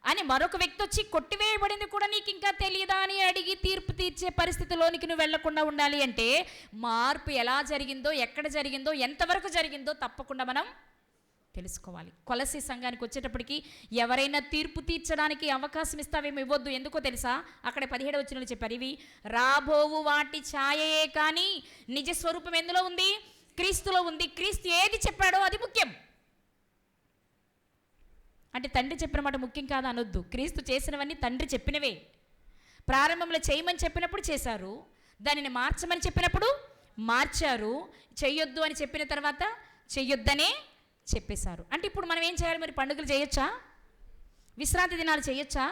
అని మరొక వ్యక్తి వచ్చి, కొట్టివేయబడింది కూడా నీకు ఇంకా తెలియదా అని అడిగి తీర్పు తీర్చే పరిస్థితిలోనికి నువ్వు వెళ్లకుండా ఉండాలి అంటే మార్పు ఎలా జరిగిందో, ఎక్కడ జరిగిందో, ఎంతవరకు జరిగిందో తప్పకుండా మనం తెలుసుకోవాలి. కొలస్సీ సంఘానికి వచ్చేటప్పటికి ఎవరైనా తీర్పు తీర్చడానికి అవకాశం ఇస్తావేమో ఇవ్వద్దు. ఎందుకో తెలుసా, అక్కడ 17వ వచనంలో చెప్పారు, ఇవి రాబోవు వాటి ఛాయయే కానీ నిజ స్వరూపం ఎందులో ఉంది, క్రీస్తులో ఉంది. క్రీస్తు ఏది చెప్పాడో అది ముఖ్యం. అంటే తండ్రి చెప్పిన మాట ముఖ్యం కాదు అనొద్దు. క్రీస్తు చేసినవన్నీ తండ్రి చెప్పినవే. ప్రారంభంలో చేయమని చెప్పినప్పుడు చేశారు, దానిని మార్చమని చెప్పినప్పుడు మార్చారు, చెయ్యొద్దు అని చెప్పిన తర్వాత చెయ్యొద్దనే చెప్పేశారు. అంటే ఇప్పుడు మనం ఏం చేయాలి, మరి పండుగలు చేయొచ్చా, విశ్రాంతి దినాలు చేయొచ్చా?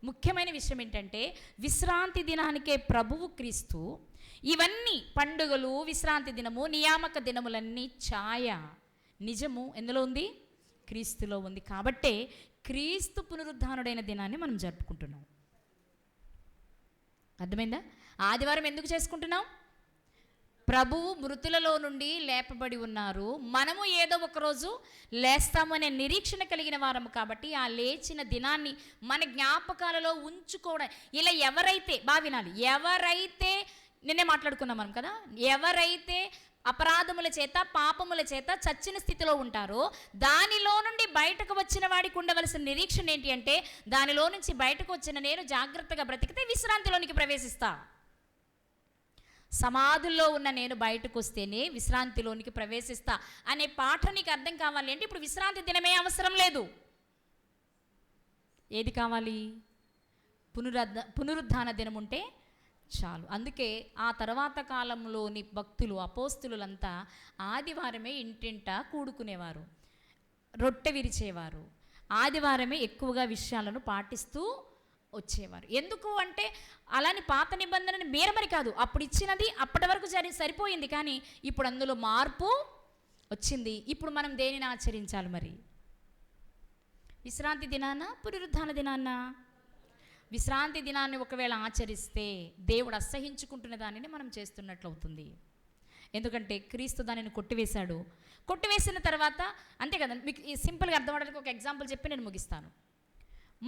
ముఖ్యమైన విషయం ఏంటంటే విశ్రాంతి దినానికే ప్రభువు క్రీస్తు ఇవన్నీ పండుగలు, విశ్రాంతి దినము, నియామక దినములన్నీ ఛాయ, నిజము ఎందులో ఉంది, క్రీస్తులో ఉంది. కాబట్టే క్రీస్తు పునరుద్ధానుడైన దినాన్ని మనం జరుపుకుంటున్నాం. అర్థమైందా? ఆదివారం ఎందుకు చేసుకుంటున్నాం, ప్రభువు మృతులలో నుండి లేపబడి ఉన్నారు, మనము ఏదో ఒకరోజు లేస్తాము అనే నిరీక్షణ కలిగిన వారము. కాబట్టి ఆ లేచిన దినాన్ని మన జ్ఞాపకాలలో ఉంచుకోవడం. ఇలా ఎవరైతే వినాలి, ఎవరైతే నిన్నే మాట్లాడుకున్నాం మనం కదా, ఎవరైతే అపరాధముల చేత పాపముల చేత చచ్చిన స్థితిలో ఉంటారో దానిలో నుండి బయటకు వచ్చిన వాడికి ఉండవలసిన నిరీక్షణ ఏంటి అంటే, దానిలో నుంచి బయటకు వచ్చిన నేను జాగ్రత్తగా బ్రతికితే విశ్రాంతిలోనికి ప్రవేశిస్తా. సమాధుల్లో ఉన్న నేను బయటకు వస్తేనే విశ్రాంతిలోనికి ప్రవేశిస్తా అనే పాఠం నీకు అర్థం కావాలి అంటే ఇప్పుడు విశ్రాంతి దినమే అవసరం లేదు. ఏది కావాలి? పునరుద్ధాన దినం ఉంటే చాలు. అందుకే ఆ తర్వాత కాలంలోని భక్తులు, అపోస్తులంతా ఆదివారమే ఇంటింటా కూడుకునేవారు, రొట్టె విరిచేవారు, ఆదివారమే ఎక్కువగా విషయాలను పాటిస్తూ వచ్చేవారు. ఎందుకు అంటే అలాని పాత నిబంధనని మీరమని కాదు, అప్పుడు ఇచ్చినది అప్పటి వరకు సరిపోయింది. కానీ ఇప్పుడు అందులో మార్పు వచ్చింది. ఇప్పుడు మనం దేనిని ఆచరించాలి మరి? విశ్రాంతి దినాన, పునరుద్ధాన దినాన్న? విశ్రాంతి దినాన్ని ఒకవేళ ఆచరిస్తే దేవుడు అసహించుకుంటున్న దానిని మనం చేస్తున్నట్లు అవుతుంది. ఎందుకంటే క్రీస్తు దానిని కొట్టివేశాడు. కొట్టివేసిన తర్వాత అంతే కదా. మీకు ఈ సింపుల్గా అర్థం అవడానికి ఒక ఎగ్జాంపుల్ చెప్పి నేను ముగిస్తాను.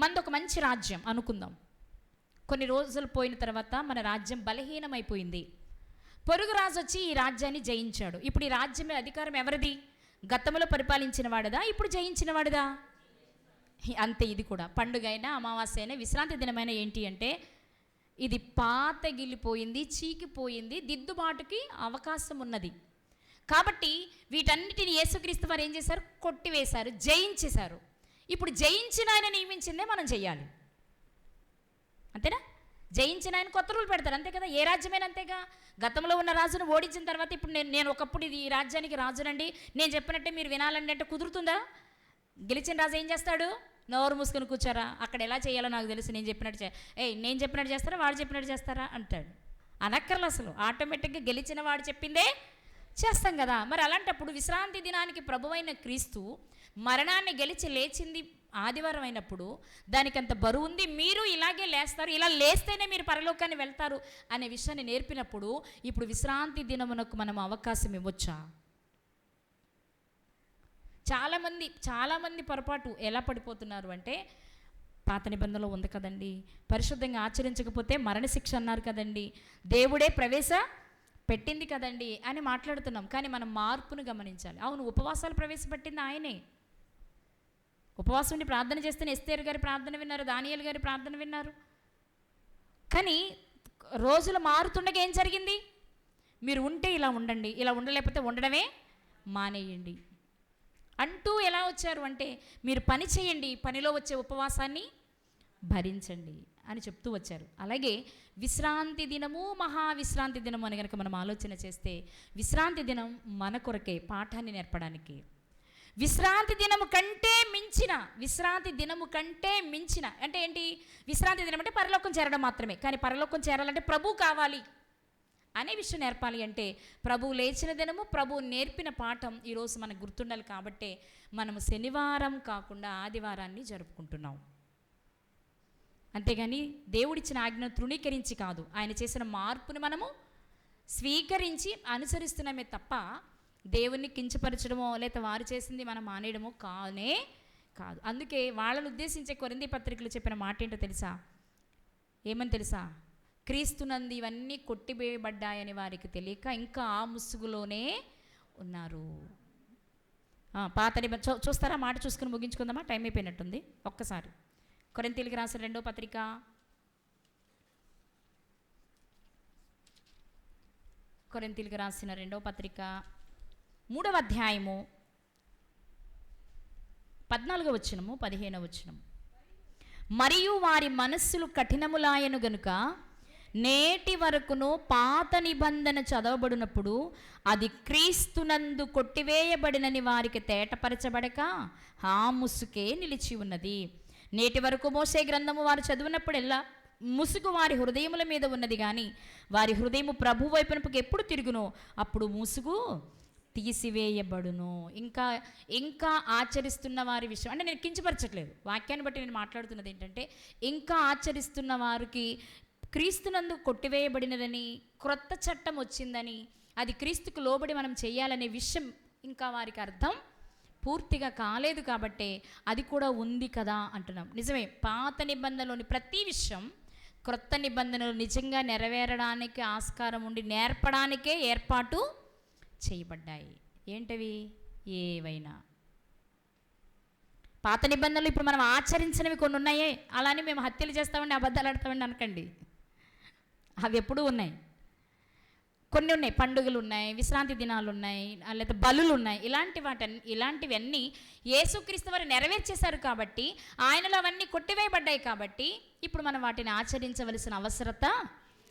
మనది ఒక మంచి రాజ్యం అనుకుందాం. కొన్ని రోజులు పోయిన తర్వాత మన రాజ్యం బలహీనమైపోయింది. పొరుగు రాజు వచ్చి ఈ రాజ్యాన్ని జయించాడు. ఇప్పుడు ఈ రాజ్యం అధికారం ఎవరిది? గతంలో పరిపాలించిన వాడిదా, ఇప్పుడు జయించిన వాడిదా? అంతే. ఇది కూడా పండుగ అయినా, అమావాస్య అయినా, విశ్రాంతి దినమైన ఏంటి అంటే ఇది పాతగిలిపోయింది, చీకిపోయింది, దిద్దుబాటుకి అవకాశం ఉన్నది. కాబట్టి వీటన్నిటిని యేసుక్రీస్తు వారు ఏం చేశారు? కొట్టివేశారు, జయించేశారు. ఇప్పుడు జయించిన ఆయన నియమించిందే మనం చెయ్యాలి. అంతేనా? జయించిన ఆయన కొత్త రూల్ పెడతారు, అంతే కదా. ఏ రాజ్యమైనా అంతేగా. గతంలో ఉన్న రాజును ఓడించిన తర్వాత ఇప్పుడు నేను ఒకప్పుడు ఇది ఈ రాజ్యానికి రాజునండి, నేను చెప్పినట్టే మీరు వినాలండి అంటే కుదురుతుందా? గెలిచిన రాజు ఏం చేస్తాడు? నోరు మూసుకొని కూర్చారా, అక్కడ ఎలా చేయాలో నాకు తెలుసు, నేను చెప్పినట్టు నేను చెప్పినట్టు చేస్తారా, వాడు చెప్పినట్టు చేస్తారా అంటాడు. అనక్కర్లు అసలు. ఆటోమేటిక్గా గెలిచిన వాడు చెప్పిందే చేస్తాం కదా. మరి అలాంటప్పుడు విశ్రాంతి దినానికి ప్రభువైన క్రీస్తు మరణాన్ని గెలిచి లేచింది ఆదివారం అయినప్పుడు దానికి అంత బరువు ఉంది. మీరు ఇలాగే లేస్తారు, ఇలా లేస్తేనే మీరు పరలోకాన్ని వెళ్తారు అనే విషయాన్ని నేర్పినప్పుడు ఇప్పుడు విశ్రాంతి దినమునకు మనం అవకాశం ఇవ్వచ్చా? చాలామంది పొరపాటు ఎలా పడిపోతున్నారు అంటే, పాత నిబంధనలో ఉంది కదండి, పరిశుద్ధంగా ఆచరించకపోతే మరణశిక్ష అన్నారు కదండి, దేవుడే పెట్టింది కదండి అని మాట్లాడుతున్నాం. కానీ మనం మార్పును గమనించాలి. అవును, ఉపవాసాలు ప్రవేశపెట్టింది ఆయనే. ఉపవాసం ఉండి ప్రార్థన చేస్తేనే ఎస్తేరు గారి ప్రార్థన విన్నారు, దానియేలు గారి ప్రార్థన విన్నారు. కానీ రోజులు మారుతుండగా ఏం జరిగింది? మీరు ఉంటే ఇలా ఉండండి, ఇలా ఉండలేకపోతే ఉండడమే మానేయండి అంటూ ఎలా వచ్చారు అంటే, మీరు పని చేయండి, పనిలో వచ్చే ఉపవాసాన్ని భరించండి అని చెప్తూ వచ్చారు. అలాగే విశ్రాంతి దినము, మహావిశ్రాంతి దినము అని కనుక మనం ఆలోచన చేస్తే, విశ్రాంతి దినం మన కొరకే పాఠాన్ని నేర్పడానికి. విశ్రాంతి దినము కంటే మించిన అంటే ఏంటి? విశ్రాంతి దినం అంటే పరలోకం చేరడం మాత్రమే. కానీ పరలోకం చేరాలంటే ప్రభు కావాలి అనే విషయం నేర్పాలి. అంటే ప్రభువు లేచిన దినము, ప్రభువు నేర్పిన పాఠం ఈరోజు మనకు గుర్తుండాలి. కాబట్టే మనము శనివారం కాకుండా ఆదివారాన్ని జరుపుకుంటున్నాం. అంతేగాని దేవుడిచ్చిన ఆజ్ఞను తృణీకరించి కాదు, ఆయన చేసిన మార్పుని మనము స్వీకరించి అనుసరిస్తున్నామే తప్ప దేవుణ్ణి కించపరచడమో లేదా వారు చేసింది మనం మానేయడమో కాదు. అందుకే వాళ్ళను ఉద్దేశించే కొరింథీ పత్రికలు చెప్పిన మాట ఏంటో తెలుసా? ఏమని తెలుసా? క్రీస్తునందు ఇవన్నీ కొట్టివేయబడ్డాయని వారికి తెలియక ఇంకా ఆ ముసుగులోనే ఉన్నారు. పాత నిబంధన చూస్తారా? మాట చూసుకుని ముగించుకుందామా? టైం అయిపోయినట్టుంది. ఒక్కసారి కొరింథీయులకు రాసిన 2వ పత్రిక 3వ అధ్యాయము 14వ వచనము 15వ వచనము. మరియు వారి మనస్సులు కఠినములాయను గనుక నేటి వరకును పాత నిబంధన చదవబడినప్పుడు అది క్రీస్తునందు కొట్టివేయబడినని వారికి తేటపరచబడక ఆ ముసుకే నిలిచి ఉన్నది. నేటి వరకు మోసే గ్రంథము వారు చదివినప్పుడెల్లా ముసుగు వారి హృదయముల మీద ఉన్నది, కానీ వారి హృదయము ప్రభు వైపునకు ఎప్పుడు తిరుగునో అప్పుడు ముసుగు తీసివేయబడును. ఇంకా ఆచరిస్తున్న వారి విషయం అంటే నేను కించపరచట్లేదు, వాక్యాన్ని బట్టి నేను మాట్లాడుతున్నది ఏంటంటే, ఇంకా ఆచరిస్తున్న వారికి క్రీస్తునందు కొట్టివేయబడినదని, క్రొత్త చట్టం వచ్చిందని, అది క్రీస్తుకు లోబడి మనం చేయాలనే విషయం ఇంకా వారికి అర్థం పూర్తిగా కాలేదు. కాబట్టే అది కూడా ఉంది కదా అంటున్నాం. నిజమే, పాత నిబంధనలోని ప్రతి విషయం క్రొత్త నిబంధనలు నిజంగా నెరవేరడానికి ఆస్కారం ఉండి నేర్పడానికే ఏర్పాటు చేయబడ్డాయి. ఏంటవి? ఏవైనా పాత నిబంధనలు ఇప్పుడు మనం ఆచరించినవి కొన్ని ఉన్నాయే, అలానే మేము హత్యలు చేస్తామండి, అబద్ధాలు ఆడతామండి అనకండి. అవి ఎప్పుడూ ఉన్నాయి. కొన్ని ఉన్నాయి, పండుగలు ఉన్నాయి, విశ్రాంతి దినాలు ఉన్నాయి, లేదా బలులు ఉన్నాయి. ఇలాంటివన్నీ యేసుక్రీస్తు వారు నెరవేర్చేశారు కాబట్టి, ఆయనలో అవన్నీ కొట్టివేయబడ్డాయి కాబట్టి ఇప్పుడు మనం వాటిని ఆచరించవలసిన అవసరత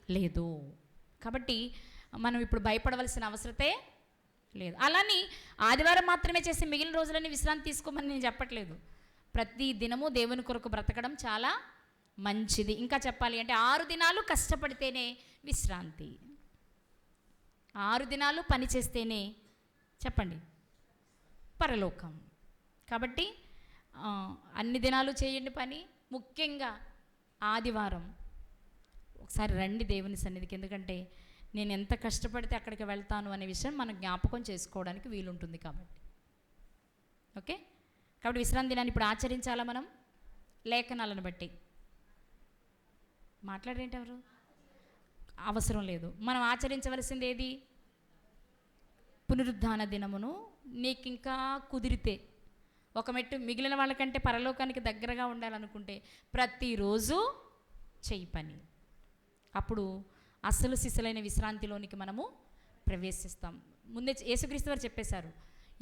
లేదు. కాబట్టి మనం ఇప్పుడు భయపడవలసిన అవసరతే లేదు. అలాని ఆదివారం మాత్రమే చేసి మిగిలిన రోజులన్నీ విశ్రాంతి తీసుకోమని నేను చెప్పట్లేదు. ప్రతి దినము దేవుని కొరకు బ్రతకడం చాలా మంచిది. ఇంకా చెప్పాలి అంటే 6 దినాలు కష్టపడితేనే విశ్రాంతి, 6 దినాలు పని చేస్తేనే చెప్పండి పరలోకం. కాబట్టి అన్ని దినాలు చేయండి పని, ముఖ్యంగా ఆదివారం ఒకసారి రండి దేవుని సన్నిధికి. ఎందుకంటే నేను ఎంత కష్టపడితే అక్కడికి వెళ్తాను అనే విషయం మనం జ్ఞాపకం చేసుకోవడానికి వీలుంటుంది కాబట్టి. ఓకే, కాబట్టి విశ్రాంతి దినాన్ని ఇప్పుడు ఆచరించాలా మనం? లేఖనాలను బట్టి మాట్లాడేంటి ఎవరు అవసరం లేదు. మనం ఆచరించవలసింది ఏది? పునరుద్ధాన దినమును. నీకు ఇంకా కుదిరితే ఒక మెట్టు మిగిలిన వాళ్ళకంటే పరలోకానికి దగ్గరగా ఉండాలనుకుంటే ప్రతిరోజు చెయ్యి పని. అప్పుడు అసలు సిసలైన విశ్రాంతిలోనికి మనము ప్రవేశిస్తాం. ముందే యేసుక్రీస్తు వారు చెప్పేశారు,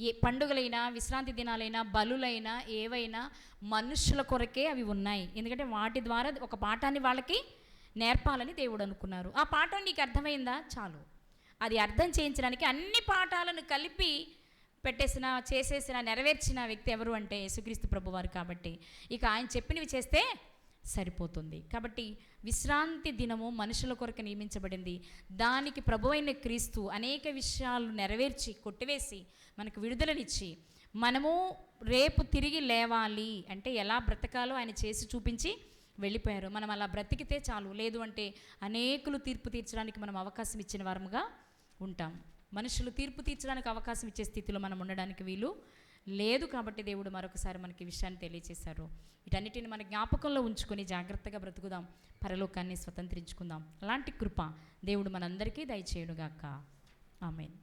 ఏ పండుగలైనా విశ్రాంతి దినాలైనా బలులైనా ఏవైనా మనుషుల కొరకే అవి ఉన్నాయి. ఎందుకంటే వాటి ద్వారా ఒక పాఠాన్ని వాళ్ళకి నేర్పాలని దేవుడు అనుకున్నారు. ఆ పాఠం నీకు అర్థమైందా? చాలు. అది అర్థం చేయించడానికి అన్ని పాఠాలను కలిపి చేసేసిన నెరవేర్చిన వ్యక్తి ఎవరు అంటే యేసుక్రీస్తు ప్రభువారు. కాబట్టి ఇక ఆయన చెప్పినవి చేస్తే సరిపోతుంది. కాబట్టి విశ్రాంతి దినము మనుషుల కొరకు నియమించబడింది. దానికి ప్రభువైన క్రీస్తు అనేక విషయాలు నెరవేర్చి కొట్టివేసి మనకు విడుదలనిచ్చి మనము రేపు తిరిగి లేవాలి అంటే ఎలా బ్రతకాలో ఆయన చేసి చూపించి వెళ్ళిపోయారు. మనం అలా బ్రతికితే చాలు. లేదు అంటే అనేకులు తీర్పు తీర్చడానికి మనం అవకాశం ఇచ్చిన వారముగా ఉంటాం. మనుషులు తీర్పు తీర్చడానికి అవకాశం ఇచ్చే స్థితిలో మనం ఉండడానికి వీలు లేదు. కాబట్టి దేవుడు మరొకసారి మనకి విషయాన్ని తెలియజేశారు. వీటన్నిటిని మన జ్ఞాపకంలో ఉంచుకొని జాగ్రత్తగా బ్రతుకుదాం, పరలోకాన్ని స్వతంత్రించుకుందాం. అలాంటి కృప దేవుడు మనందరికీ దయచేయునుగాక. ఆమేన్.